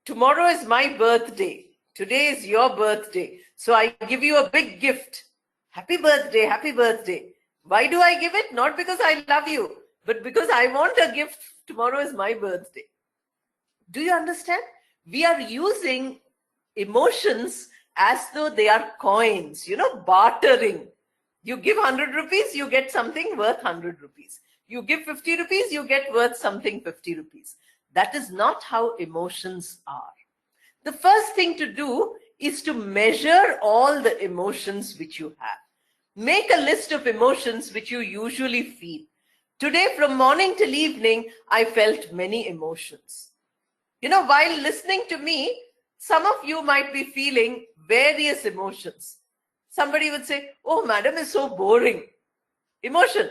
Tomorrow is my birthday. Today is your birthday. So I give you a big gift. Happy birthday, happy birthday. Why do I give it? Not because I love you, but because I want a gift. Tomorrow is my birthday. Do you understand? We are using emotions as though they are coins, bartering. You give 100 rupees, you get something worth 100 rupees. You give 50 rupees, you get worth something 50 rupees. That is not how emotions are. The first thing to do is to measure all the emotions which you have. Make a list of emotions which you usually feel. Today, from morning till evening, I felt many emotions. While listening to me, some of you might be feeling various emotions. Somebody would say, oh, madam is so boring. Emotion.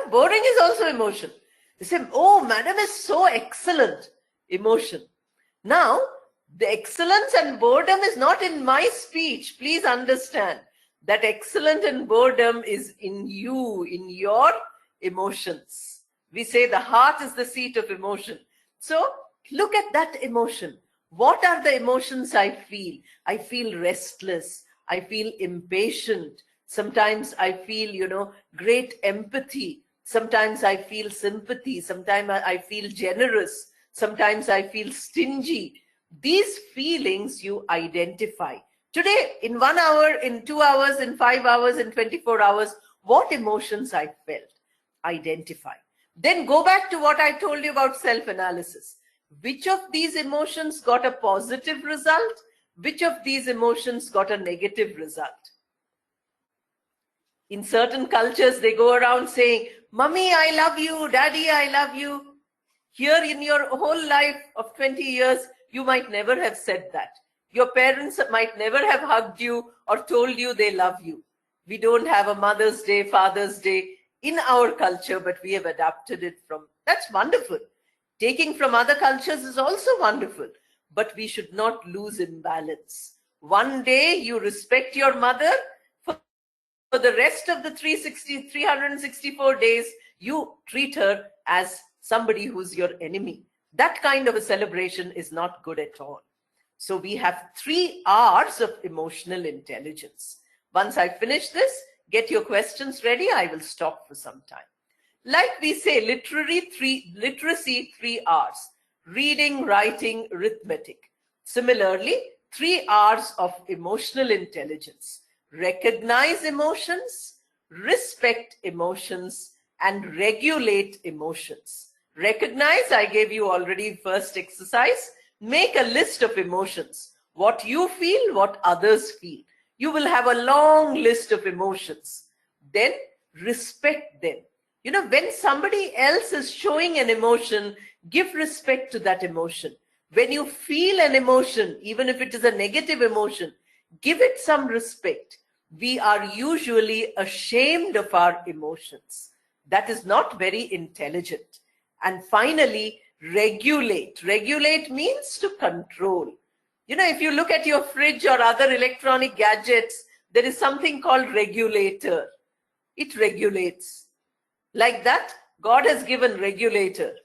Boring is also emotion. They say, oh, madam is so excellent. Emotion. Now, the excellence and boredom is not in my speech. Please understand that excellent and boredom is in you, in your emotions. We say the heart is the seat of emotion. So look at that emotion. What are the emotions I feel? I feel restless. I feel impatient. Sometimes I feel, great empathy. Sometimes I feel sympathy. Sometimes I feel generous. Sometimes I feel stingy. These feelings you identify. Today, in 1 hour, in 2 hours, in 5 hours, in 24 hours, what emotions I felt. Identify. Then go back to what I told you about self-analysis. Which of these emotions got a positive result? Which of these emotions got a negative result? In certain cultures, they go around saying, Mummy, I love you. Daddy, I love you. Here in your whole life of 20 years, you might never have said that. Your parents might never have hugged you or told you they love you. We don't have a Mother's Day, Father's Day in our culture, but we have adapted it from. That's wonderful. Taking from other cultures is also wonderful, but we should not lose imbalance. One day you respect your mother, for the rest of the 364 days, you treat her as somebody who's your enemy. That kind of a celebration is not good at all. So we have 3 R's of emotional intelligence. Once I finish this, get your questions ready. I will stop for some time. Like we say, literacy, 3 R's. Reading, writing, arithmetic. Similarly, 3 R's of emotional intelligence. Recognize emotions, respect emotions, and regulate emotions. Recognize, I gave you already first exercise. Make a list of emotions. What you feel, what others feel. You will have a long list of emotions. Then respect them. When somebody else is showing an emotion, give respect to that emotion. When you feel an emotion, even if it is a negative emotion, give it some respect. We are usually ashamed of our emotions. That is not very intelligent. And finally, regulate. Regulate means to control. If you look at your fridge or other electronic gadgets, there is something called regulator. It regulates. Like that, God has given regulator.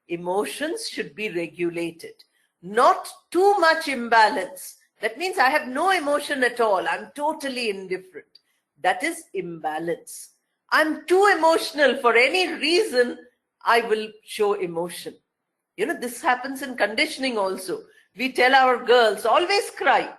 Emotions should be regulated. Not too much imbalance. That means I have no emotion at all. I'm totally indifferent. That is imbalance. I'm too emotional. For any reason, I will show emotion. This happens in conditioning also. We tell our girls, always cry.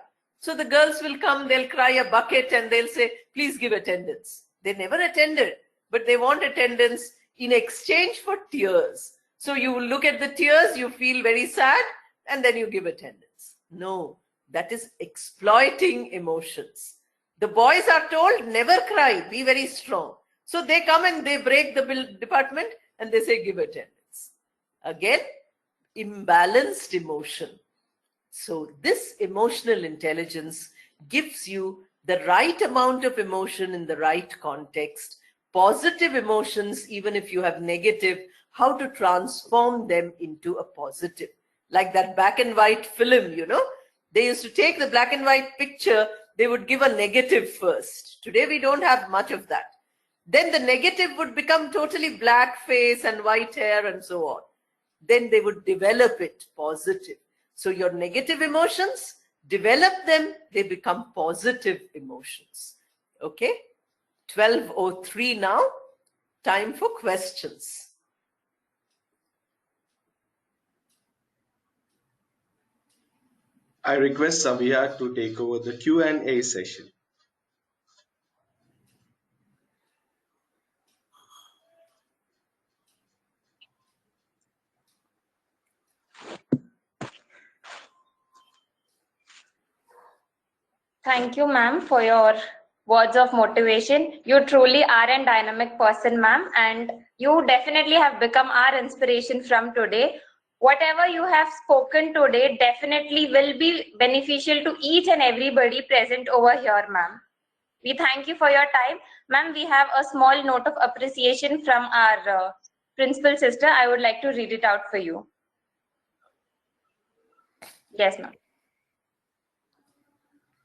So the girls will come, they'll cry a bucket and they'll say, please give attendance. They never attended, but they want attendance in exchange for tears. So you will look at the tears, you feel very sad, and then you give attendance. No, that is exploiting emotions. The boys are told, never cry, be very strong. So they come and they break the department and they say, give attendance. Again, imbalanced emotion. So this emotional intelligence gives you the right amount of emotion in the right context, positive emotions, even if you have negative, how to transform them into a positive. Like that black and white film, you know, they used to take the black and white picture, they would give a negative first. Today we don't have much of that. Then the negative would become totally black face and white hair and so on. Then they would develop it positive. So your negative emotions, develop them, they become positive emotions. Okay? 12:03 now. Time for questions. I request Samia to take over the Q&A session. Thank you, ma'am, for your words of motivation. You truly are a dynamic person, ma'am, and you definitely have become our inspiration from today. Whatever you have spoken today definitely will be beneficial to each and everybody present over here, ma'am. We thank you for your time. Ma'am, we have a small note of appreciation from our principal sister. I would like to read it out for you. Yes, ma'am.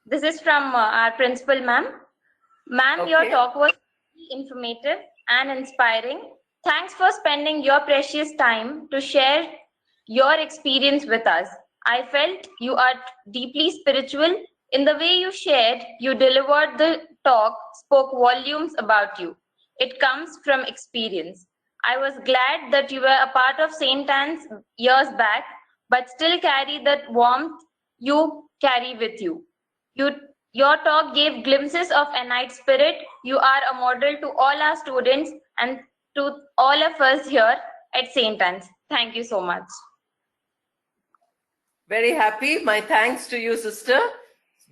This is from our principal, ma'am. Ma'am, Okay. Your talk was informative and inspiring. Thanks for spending your precious time to share your experience with us. I felt you are deeply spiritual. In the way you shared, you delivered the talk, spoke volumes about you. It comes from experience. I was glad that you were a part of St. Anne's years back, but still carry that warmth you carry with you. Your talk gave glimpses of a night spirit. You are a model to all our students and to all of us here at St. Anne's. Thank you so much. Very happy. My thanks to you, sister.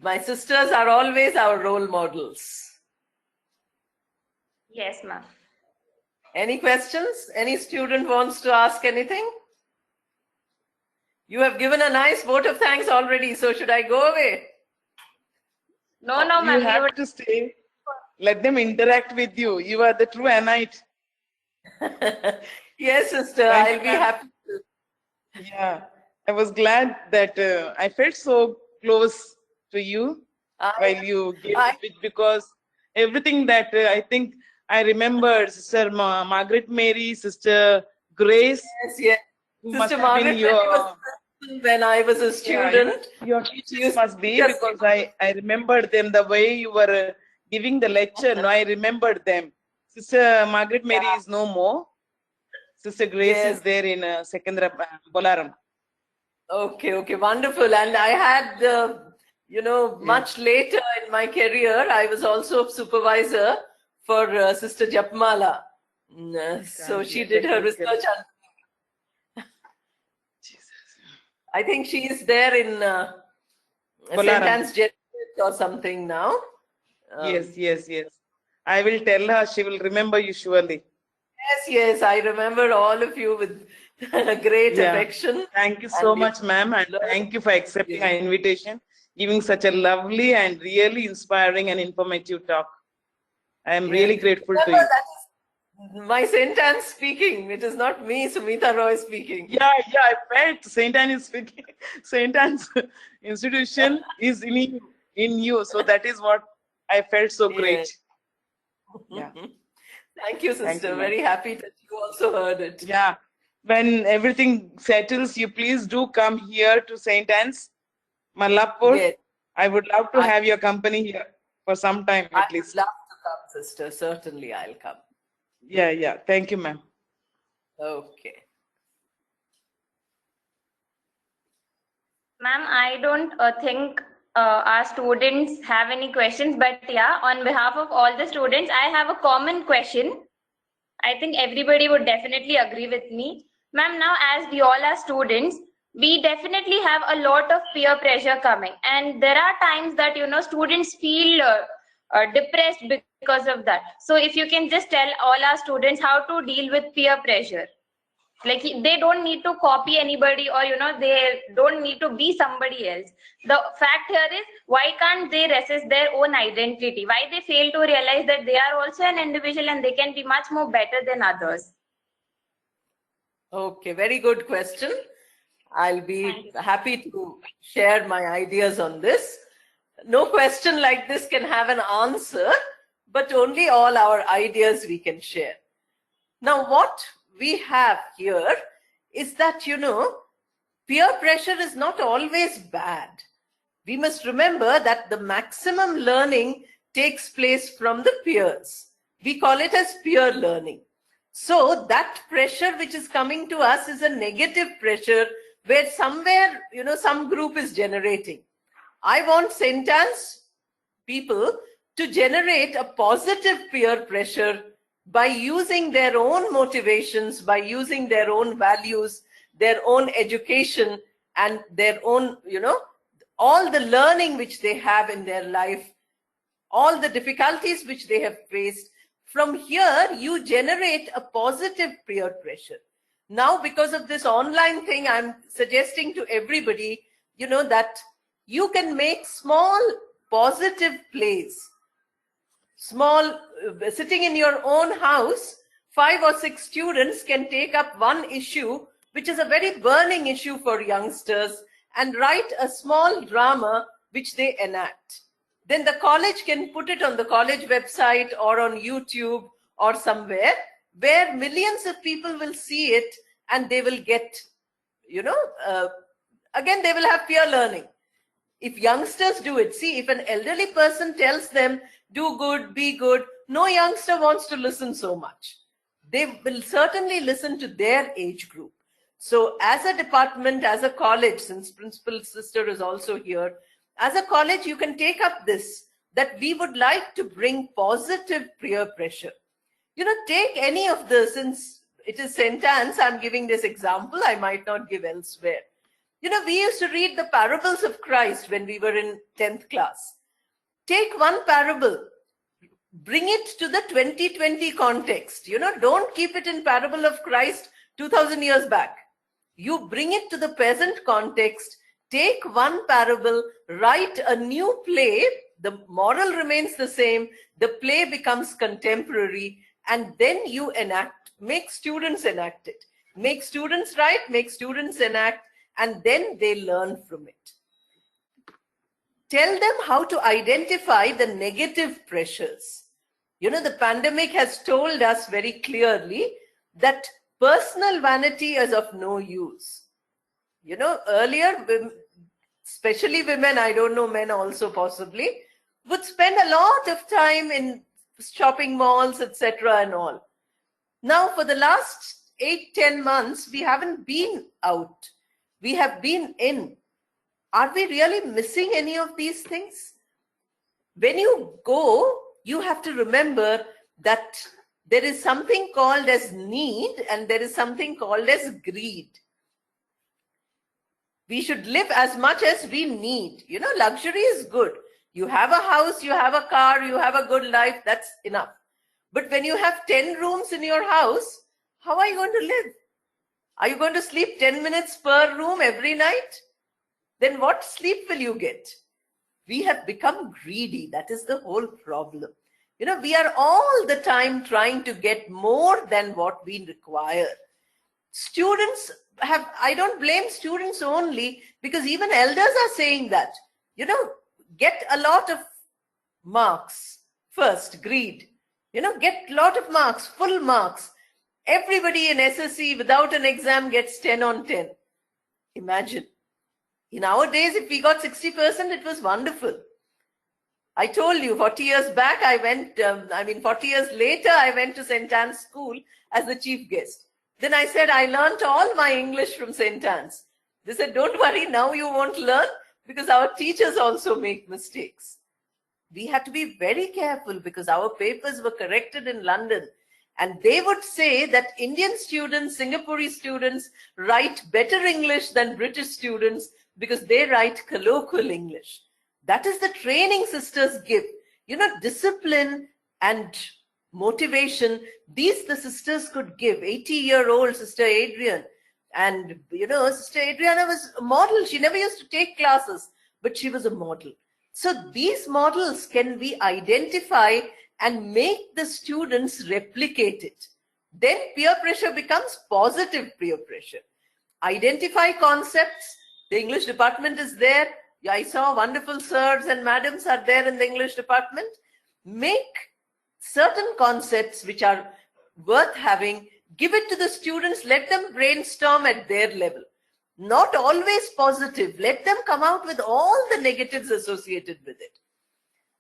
My sisters are always our role models. Yes, ma'am. Any questions? Any student wants to ask anything? You have given a nice vote of thanks already, so should I go away? No, ma'am. You have to stay. Let them interact with you. You are the true Annite. Yes, sister, I'll be happy to. Yeah, I was glad that I felt so close to you while you gave the speech, because everything that I think I remember, Sister Margaret Mary, Sister Grace. Yes. Sister Margaret Mary was when I was a student. Yeah, your teachers must be, because I remembered them the way you were giving the lecture. No, I remembered them. Sister Margaret Mary is no more. Sister Grace is there in Secondary Bolaram. Okay, wonderful. And I had, much later in my career, I was also a supervisor for Sister Japmala. So she did her research on. I think she is there in St. Anne's Jesuit or something now. Yes. I will tell her. She will remember you surely. Yes. I remember all of you with great affection. Thank you so much, ma'am, and thank you for accepting our invitation, giving such a lovely and really inspiring and informative talk. I am really grateful to you. That is my St. Anne speaking. It is not me, Sumita Roy speaking. Yeah, I felt St. Anne is speaking. St. Anne's institution is in you. So that is what I felt so great. Yeah. Thank you, sister. Very happy that you also heard it. Yeah. When everything settles, you please do come here to St. Anne's, Mallapur. Yes. I would love to have your company here for some time at least. I would love to come, sister. Certainly, I'll come. Yeah. Thank you, ma'am. Okay. Ma'am, I don't think our students have any questions, but yeah, on behalf of all the students, I have a common question. I think everybody would definitely agree with me. Ma'am, now as we all are students, we definitely have a lot of peer pressure coming. And there are times that, students feel depressed because of that. So if you can just tell all our students how to deal with peer pressure. Like they don't need to copy anybody, or they don't need to be somebody else. The fact here is, why can't they resist their own identity? Why they fail to realize that they are also an individual and they can be much more better than others? Okay, very good question. I'll be happy to share my ideas on this. No question like this can have an answer, but only all our ideas we can share. Now, what we have here is that, peer pressure is not always bad. We must remember that the maximum learning takes place from the peers. We call it as peer learning. So that pressure which is coming to us is a negative pressure where somewhere, some group is generating. I want St. Anne's people to generate a positive peer pressure by using their own motivations, by using their own values, their own education, and their own, all the learning which they have in their life, all the difficulties which they have faced. From here, you generate a positive peer pressure. Now, because of this online thing, I'm suggesting to everybody, that you can make small positive plays. Small, sitting in your own house, 5 or 6 students can take up one issue, which is a very burning issue for youngsters, and write a small drama which they enact. Then the college can put it on the college website or on YouTube or somewhere where millions of people will see it, and they will get, again, they will have peer learning. If youngsters do it, see, if an elderly person tells them, do good, be good, no youngster wants to listen so much. They will certainly listen to their age group. So as a department, as a college, since principal's sister is also here, as a college, you can take up this, that we would like to bring positive peer pressure. Take any of the, since it is St. Anne's, I'm giving this example, I might not give elsewhere. We used to read the parables of Christ when we were in 10th class. Take one parable, bring it to the 2020 context. Don't keep it in parable of Christ 2000 years back. You bring it to the present context, take one parable, write a new play, the moral remains the same, the play becomes contemporary, and then you enact, make students enact it. Make students write, make students enact, and then they learn from it. Tell them how to identify the negative pressures. The pandemic has told us very clearly that personal vanity is of no use. Earlier, especially women, I don't know, men also possibly, would spend a lot of time in shopping malls, etc. and all. Now, for the last 8-10 months, we haven't been out. We have been in. Are we really missing any of these things? When you go, you have to remember that there is something called as need and there is something called as greed. We should live as much as we need. Luxury is good. You have a house, you have a car, you have a good life, that's enough. But when you have 10 rooms in your house, how are you going to live? Are you going to sleep 10 minutes per room every night? Then what sleep will you get? We have become greedy. That is the whole problem. We are all the time trying to get more than what we require. Students have, I don't blame students only, because even elders are saying that, get a lot of marks first, greed. Get a lot of marks, full marks. Everybody in SSC without an exam gets 10 on 10. Imagine. In our days, if we got 60%, it was wonderful. I told you 40 years back, 40 years later, I went to St. Anne's School as the chief guest. Then I said, I learned all my English from St. Anne's. They said, don't worry, now you won't learn because our teachers also make mistakes. We had to be very careful because our papers were corrected in London, and they would say that Indian students, Singaporean students write better English than British students because they write colloquial English. That is the training sisters give. You know, discipline and motivation, these the sisters could give. 80-year-old Sister Adrian. And, you know, Sister Adriana was a model. She never used to take classes, but she was a model. So these models can we identify and make the students replicate it. Then peer pressure becomes positive peer pressure. Identify concepts. The English department is there. I saw wonderful sirs and madams are there in the English department. Make certain concepts which are worth having. Give it to the students. Let them brainstorm at their level. Not always positive. Let them come out with all the negatives associated with it.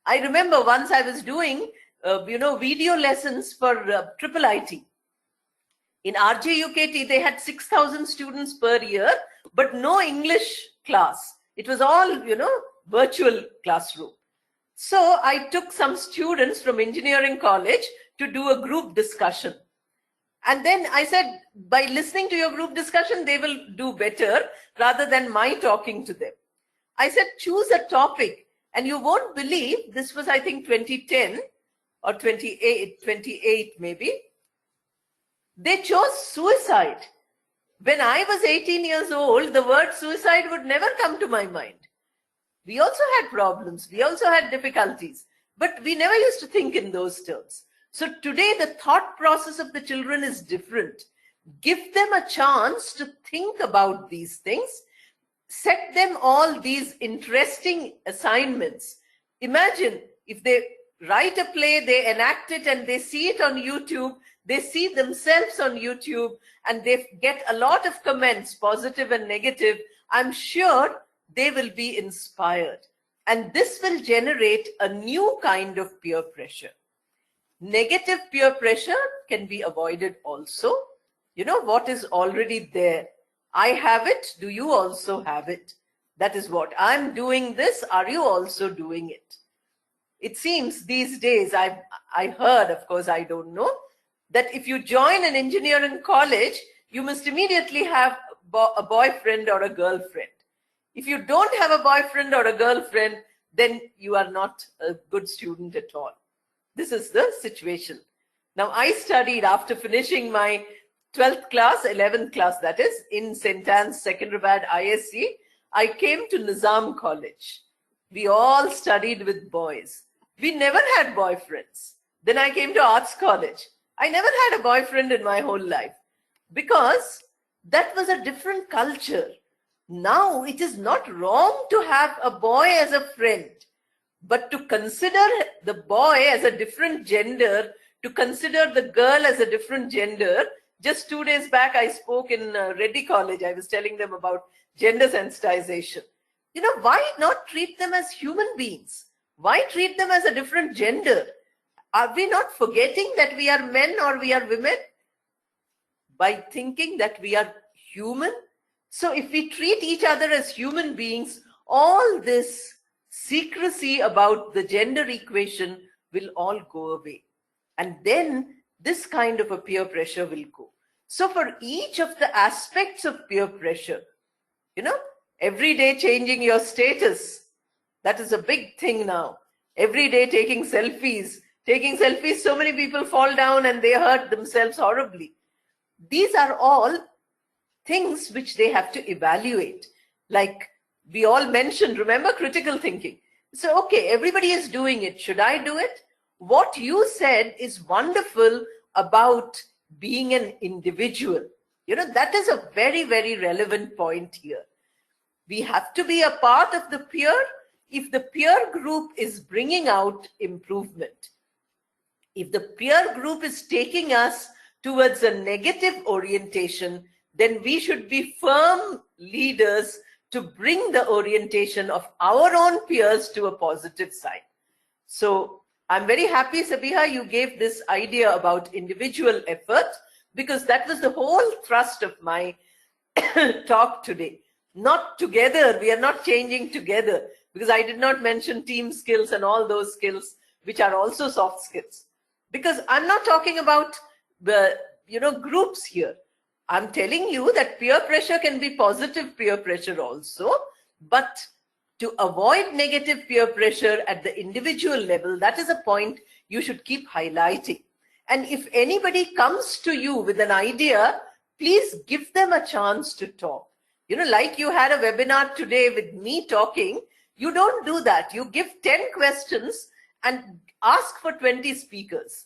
I remember once I was doing, video lessons for triple IT. In RJUKT, they had 6,000 students per year, but no English class. It was all, virtual classroom. So I took some students from engineering college to do a group discussion. And then I said, by listening to your group discussion, they will do better rather than my talking to them. I said, choose a topic. And you won't believe, this was, I think, 2010 or 28 maybe. They chose suicide. When I was 18 years old, the word suicide would never come to my mind. We also had problems. We also had difficulties. But we never used to think in those terms. So today, the thought process of the children is different. Give them a chance to think about these things. Set them all these interesting assignments. Imagine if they write a play, they enact it, and they see it on YouTube. They see themselves on YouTube, and they get a lot of comments, positive and negative. I'm sure they will be inspired. And this will generate a new kind of peer pressure. Negative peer pressure can be avoided also. You know what is already there. I have it. Do you also have it? That is what I'm doing this. Are you also doing it? It seems these days, I heard, of course, I don't know, that if you join an engineering college, you must immediately have a boyfriend or a girlfriend. If you don't have a boyfriend or a girlfriend, then you are not a good student at all. This is the situation. Now, I studied after finishing my 12th class, 11th class, that is, in St. Anne's, Secunderabad, ISC. I came to Nizam College. We all studied with boys. We never had boyfriends. Then I came to Arts College. I never had a boyfriend in my whole life because that was a different culture. Now, it is not wrong to have a boy as a friend, but to consider the boy as a different gender, to consider the girl as a different gender. Just 2 days back, I spoke in Reddy College. I was telling them about gender sensitization. You know, why not treat them as human beings? Why treat them as a different gender? Are we not forgetting that we are men or we are women? By thinking that we are human. So if we treat each other as human beings, all this secrecy about the gender equation will all go away. And then this kind of a peer pressure will go. So for each of the aspects of peer pressure, every day changing your status, that is a big thing now. Every day taking selfies, so many people fall down and they hurt themselves horribly. These are all things which they have to evaluate. Like we all mentioned, remember critical thinking. So, okay, everybody is doing it. Should I do it? What you said is wonderful about being an individual. That is a very, very relevant point here. We have to be a part of the peer if the peer group is bringing out improvement. If the peer group is taking us towards a negative orientation, then we should be firm leaders to bring the orientation of our own peers to a positive side. So I'm very happy, Sabiha, you gave this idea about individual effort, because that was the whole thrust of my talk today. not together. We are not changing together, because I did not mention team skills and all those skills, which are also soft skills. Because I'm not talking about the, groups here. I'm telling you that peer pressure can be positive peer pressure also, but to avoid negative peer pressure at the individual level, that is a point you should keep highlighting. And if anybody comes to you with an idea, please give them a chance to talk. Like you had a webinar today with me talking, you don't do that. You give 10 questions and ask for 20 speakers.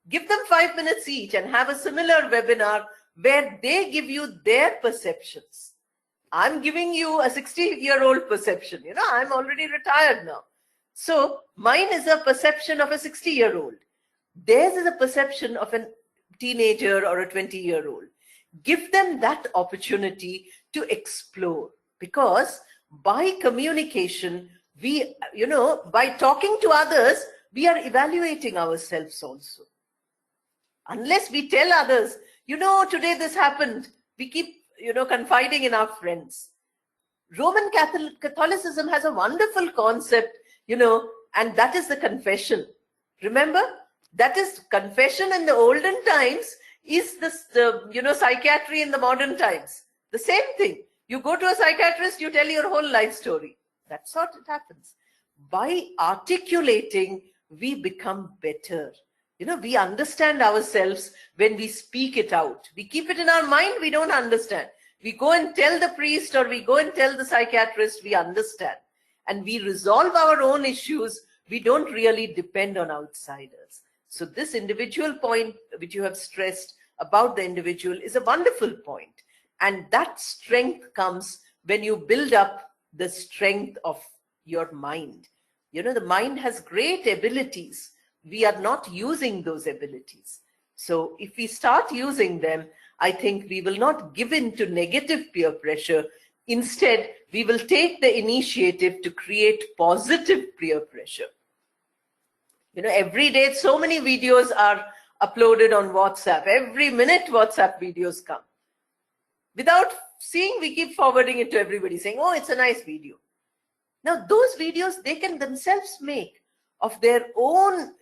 Give them 5 minutes each and have a similar webinar where they give you their perceptions. I'm giving you a 60-year-old perception. I'm already retired now. So mine is a perception of a 60-year-old. Theirs is a perception of a teenager or a 20-year-old. Give them that opportunity to explore, because by communication, by talking to others, we are evaluating ourselves also. Unless we tell others, today this happened, we keep, confiding in our friends. Roman Catholicism has a wonderful concept, and that is the confession. Remember, that is confession in the olden times is this, psychiatry in the modern times. The same thing. You go to a psychiatrist, you tell your whole life story. That's what it happens. By articulating, we become better. We understand ourselves when we speak it out. We keep it in our mind, we don't understand. We go and tell the priest or we go and tell the psychiatrist, we understand. And we resolve our own issues. We don't really depend on outsiders. So this individual point which you have stressed about the individual is a wonderful point. And that strength comes when you build up the strength of your mind. The mind has great abilities. We are not using those abilities. So if we start using them, I think we will not give in to negative peer pressure. Instead, we will take the initiative to create positive peer pressure. Every day, so many videos are uploaded on WhatsApp. Every minute, WhatsApp videos come. Without seeing, we keep forwarding it to everybody, saying, oh, it's a nice video. Now, those videos, they can themselves make of their own,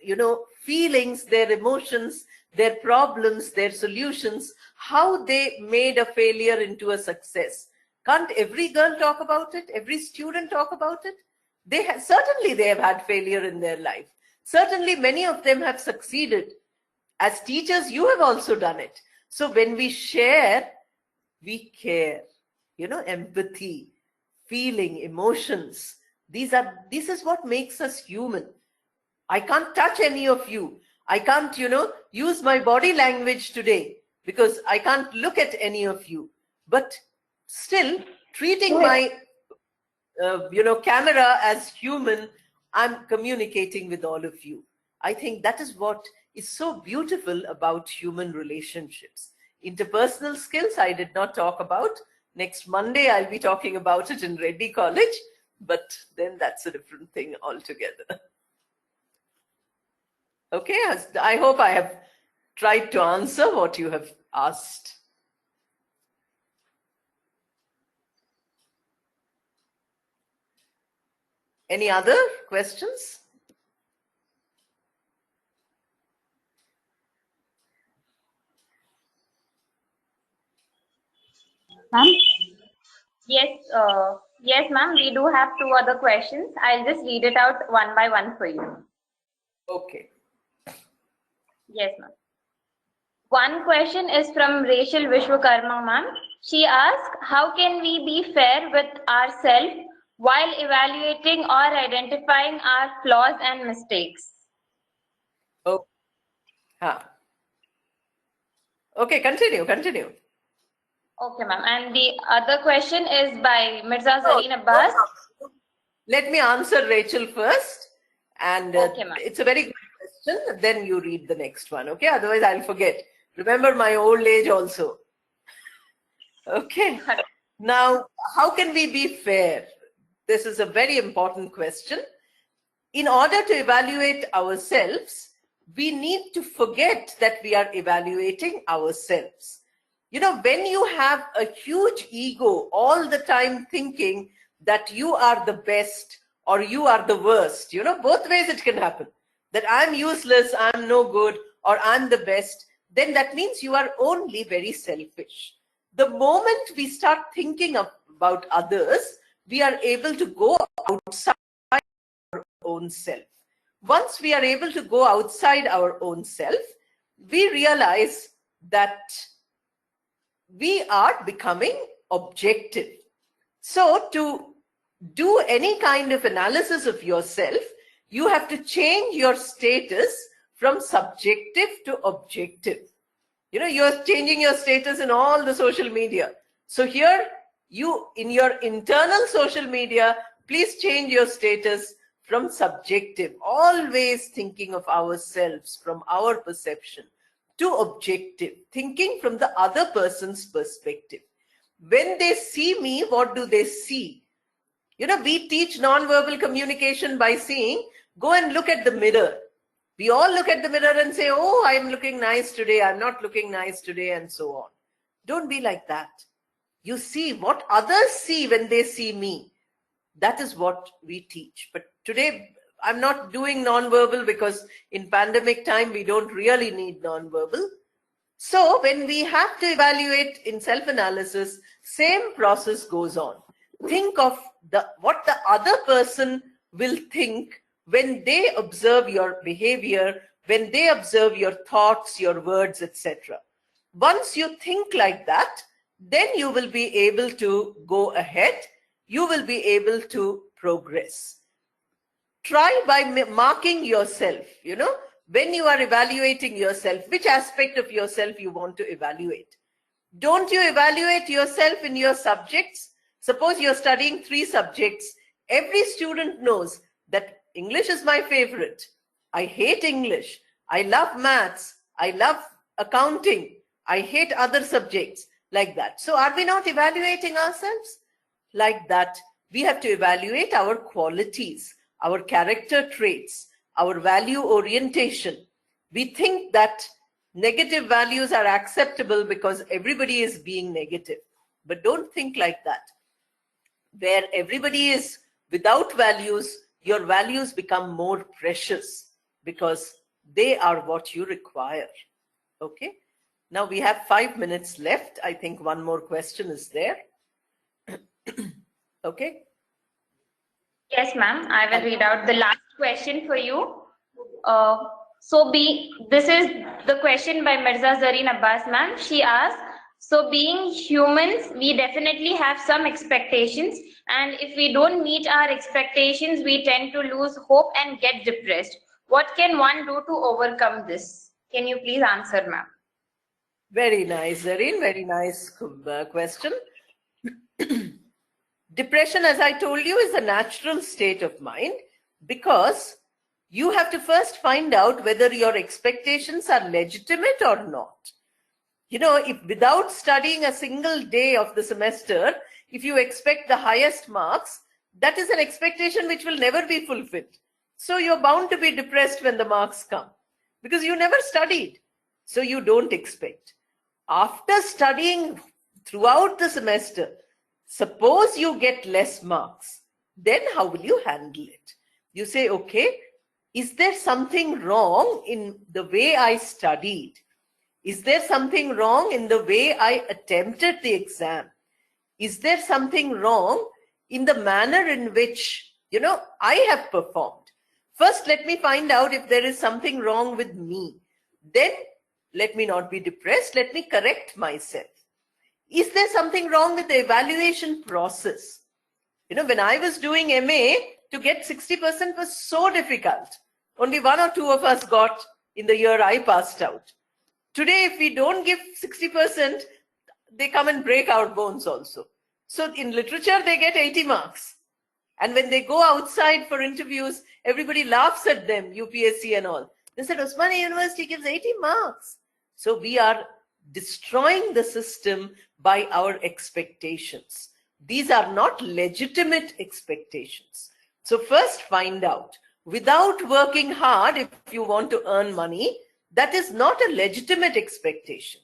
feelings, their emotions, their problems, their solutions, how they made a failure into a success. Can't every girl talk about it? Every student talk about it? Certainly they have had failure in their life. Certainly many of them have succeeded. As teachers, you have also done it. So when we share, we care, empathy, feeling, emotions. This is what makes us human. I can't touch any of you. I can't, use my body language today because I can't look at any of you. But still, treating my, camera as human, I'm communicating with all of you. I think that is what is so beautiful about human relationships. Interpersonal skills, I did not talk about. Next Monday, I'll be talking about it in Reddy College, but then that's a different thing altogether. Okay, I hope I have tried to answer what you have asked. Any other questions? Ma'am? Yes, ma'am. We do have 2 other questions. I'll just read it out one by one for you. Okay. Yes, ma'am. One question is from Rachel Vishwakarma, ma'am. She asked, how can we be fair with ourselves while evaluating or identifying our flaws and mistakes? Oh. Okay, continue. Okay, ma'am. And the other question is by Mirza Zareen Abbas. Let me answer Rachel first. And okay, it's a very good question. Then you read the next one. Okay, otherwise I'll forget. Remember my old age also. Okay. Now, how can we be fair? This is a very important question. In order to evaluate ourselves, we need to forget that we are evaluating ourselves. You know, when you have a huge ego all the time thinking that you are the best or you are the worst, you know, both ways it can happen. That I'm useless, I'm no good, or I'm the best, then that means you are only very selfish. The moment we start thinking about others, we are able to go outside our own self. Once we are able to go outside our own self, we realize that we are becoming objective. So to do any kind of analysis of yourself, you have to change your status from subjective to objective. You know, you're changing your status in all the social media. So here, you, in your internal social media, please change your status from subjective, always thinking of ourselves from our perception, to objective, thinking from the other person's perspective. When they see me, what do they see? You know, we teach non-verbal communication by seeing, go and look at the mirror. We all look at the mirror and say, oh, I'm looking nice today, I'm not looking nice today, and so on. Don't be like that. You see what others see when they see me. That is what we teach. But today, I'm not doing non-verbal because in pandemic time, we don't really need non-verbal. So when we have to evaluate in self-analysis, same process goes on. Think of what the other person will think when they observe your behavior, when they observe your thoughts, your words, etc. Once you think like that, then you will be able to go ahead. You will be able to progress. Try by marking yourself, you know, when you are evaluating yourself, which aspect of yourself you want to evaluate. Don't you evaluate yourself in your subjects? Suppose you're studying 3 subjects. Every student knows that English is my favorite. I hate English. I love maths. I love accounting. I hate other subjects, like that. So are we not evaluating ourselves? Like that, we have to evaluate our qualities, our character traits, our value orientation. We think that negative values are acceptable because everybody is being negative. But don't think like that. Where everybody is without values, your values become more precious because they are what you require. Okay? Now we have 5 minutes left. I think one more question is there. Okay? Yes, ma'am. I will read out the last question for you. This is the question by Mirza Zareen Abbas, ma'am. She asks, so being humans, we definitely have some expectations, and if we don't meet our expectations, we tend to lose hope and get depressed. What can one do to overcome this? Can you please answer, ma'am? Very nice, Zareen. Very nice question. Depression, as I told you, is a natural state of mind because you have to first find out whether your expectations are legitimate or not. You know, if without studying a single day of the semester, if you expect the highest marks, that is an expectation which will never be fulfilled. So you're bound to be depressed when the marks come because you never studied. So you don't expect. After studying throughout the semester, suppose you get less marks, then how will you handle it? You say, okay, is there something wrong in the way I studied? Is there something wrong in the way I attempted the exam? Is there something wrong in the manner in which, you know, I have performed? First, let me find out if there is something wrong with me. Then let me not be depressed. Let me correct myself. Is there something wrong with the evaluation process? You know, when I was doing MA, to get 60% was so difficult. Only 1 or 2 of us got in the year I passed out. Today, if we don't give 60%, they come and break our bones also. So in literature, they get 80 marks. And when they go outside for interviews, everybody laughs at them, UPSC and all. They said, Osmania University gives 80 marks. So we are destroying the system by our expectations. These are not legitimate expectations. So first find out, without working hard, if you want to earn money, that is not a legitimate expectation.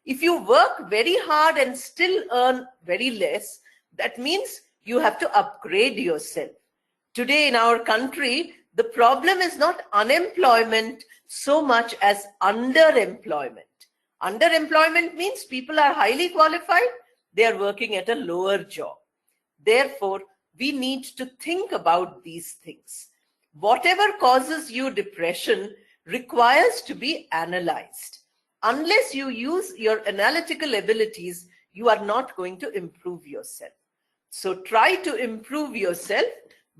If you work very hard and still earn very less, that means you have to upgrade yourself. Today in our country, the problem is not unemployment so much as underemployment. Underemployment means people are highly qualified, they are working at a lower job. Therefore, we need to think about these things. Whatever causes you depression requires to be analyzed. Unless you use your analytical abilities, you are not going to improve yourself. So try to improve yourself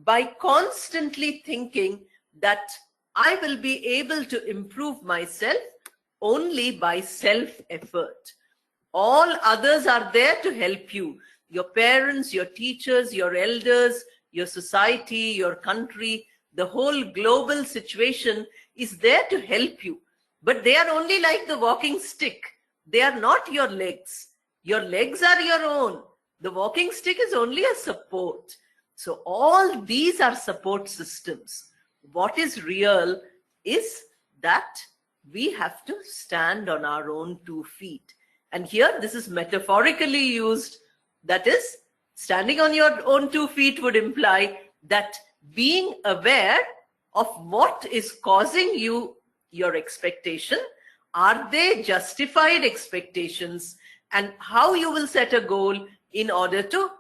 by constantly thinking that I will be able to improve myself only by self-effort. All others are there to help you. Your parents, your teachers, your elders, your society, your country, the whole global situation is there to help you. But they are only like the walking stick. They are not your legs. Your legs are your own. The walking stick is only a support. So all these are support systems. What is real is that we have to stand on our own 2 feet. And here this is metaphorically used. That is, standing on your own 2 feet would imply that being aware of what is causing you your expectation. Are they justified expectations? And how you will set a goal in order to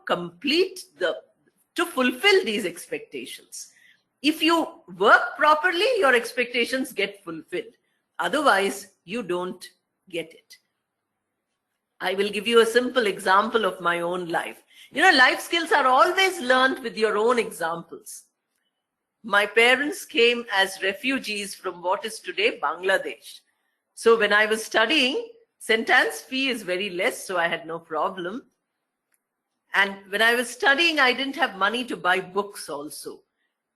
fulfill these expectations. If you work properly, your expectations get fulfilled. Otherwise, you don't get it. I will give you a simple example of my own life. You know, life skills are always learned with your own examples. My parents came as refugees from what is today Bangladesh. So when I was studying, sentence fee is very less, so I had no problem. And when I was studying, I didn't have money to buy books also.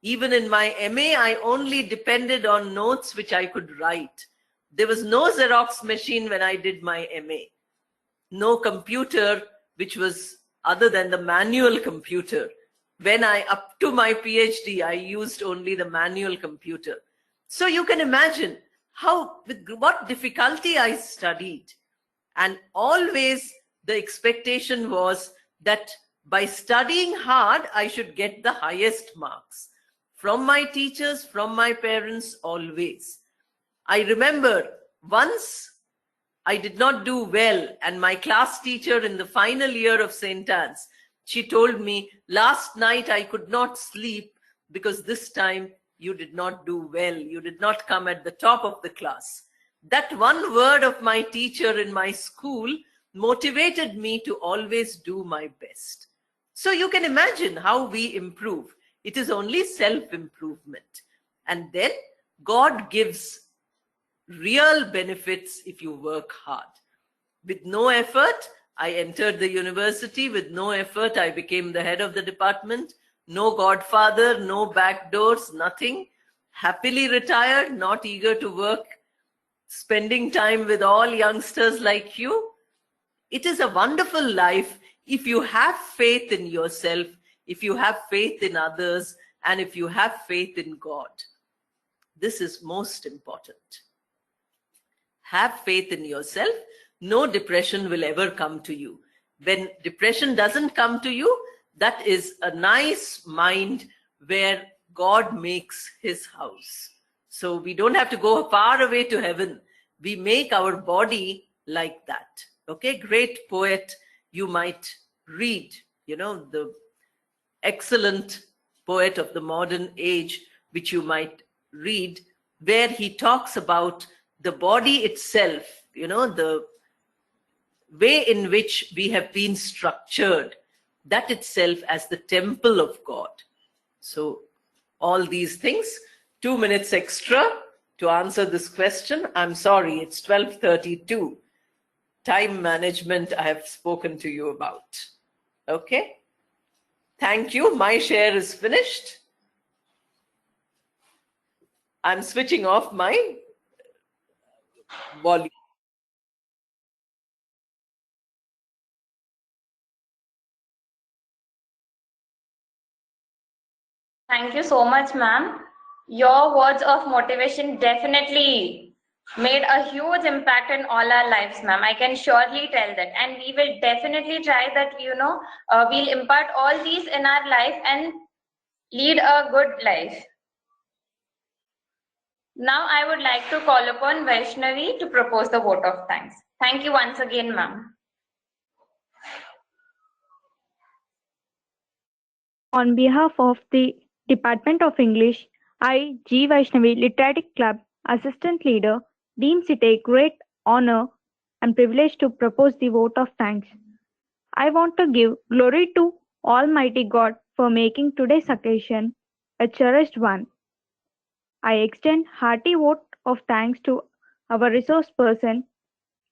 Even in my MA, I only depended on notes which I could write. There was no Xerox machine when I did my MA. No computer, which was other than the manual computer. When up to my PhD, I used only the manual computer. So you can imagine with what difficulty I studied. And always the expectation was that by studying hard, I should get the highest marks. From my teachers, from my parents, always. I remember once I did not do well, and my class teacher in the final year of St. Anne's, she told me, last night I could not sleep because this time you did not do well. You did not come at the top of the class. That one word of my teacher in my school motivated me to always do my best. So you can imagine how we improve. It is only self-improvement. And then God gives real benefits if you work hard. With no effort, I entered the university. With no effort, I became the head of the department. No godfather, no back doors, nothing. Happily retired, not eager to work, spending time with all youngsters like you. It is a wonderful life if you have faith in yourself, if you have faith in others, and if you have faith in God. This is most important. Have faith in yourself. No depression will ever come to you. When depression doesn't come to you, that is a nice mind where God makes his house. So we don't have to go far away to heaven. We make our body like that. Okay, great poet you might read, you know, the excellent poet of the modern age, which you might read, where he talks about the body itself, you know, the way in which we have been structured, that itself as the temple of God. So all these things, 2 minutes extra to answer this question. I'm sorry, it's 12:32. Time management I have spoken to you about. Okay? Thank you. My share is finished. I'm switching off my volume. Thank you so much, ma'am. Your words of motivation definitely made a huge impact in all our lives, ma'am. I can surely tell that. And we will definitely try that, we'll impart all these in our life and lead a good life. Now I would like to call upon Vaishnavi to propose the vote of thanks. Thank you once again, ma'am. On behalf of the Department of English, I, G. Vaishnavi, Literary Club Assistant Leader, deems it a great honor and privilege to propose the vote of thanks. I want to give glory to Almighty God for making today's occasion a cherished one. I extend hearty vote of thanks to our resource person,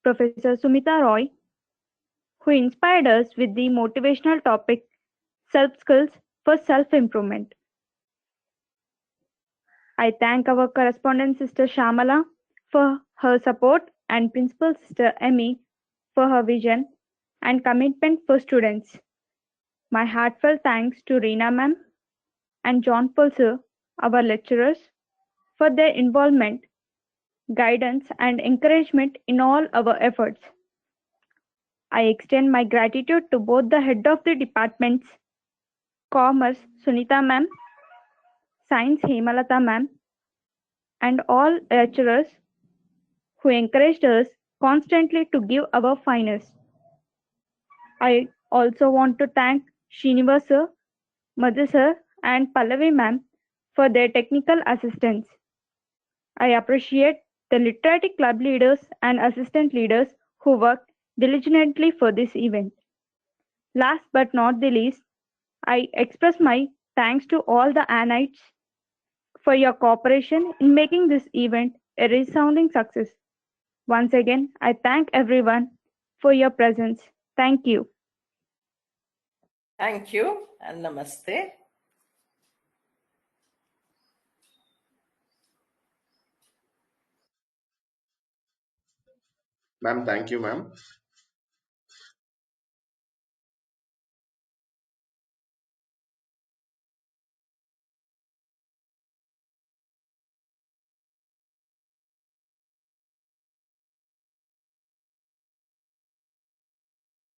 Professor Sumita Roy, who inspired us with the motivational topic Self Skills for Self-Improvement. I thank our correspondent sister Shamala for her support and principal sister Emmy for her vision and commitment for students. My heartfelt thanks to Reena ma'am and John Paul sir, our lecturers, for their involvement, guidance and encouragement in all our efforts. I extend my gratitude to both the head of the departments, Commerce Sunita ma'am, Science Hemalata ma'am, and all lecturers who encouraged us constantly to give our finest. I also want to thank Srinivas sir, Madhu sir, and Pallavi ma'am for their technical assistance. I appreciate the literary club leaders and assistant leaders who worked diligently for this event. Last but not the least, I express my thanks to all the Anites for your cooperation in making this event a resounding success. Once again, I thank everyone for your presence. Thank you. Thank you and namaste. Ma'am, thank you, ma'am.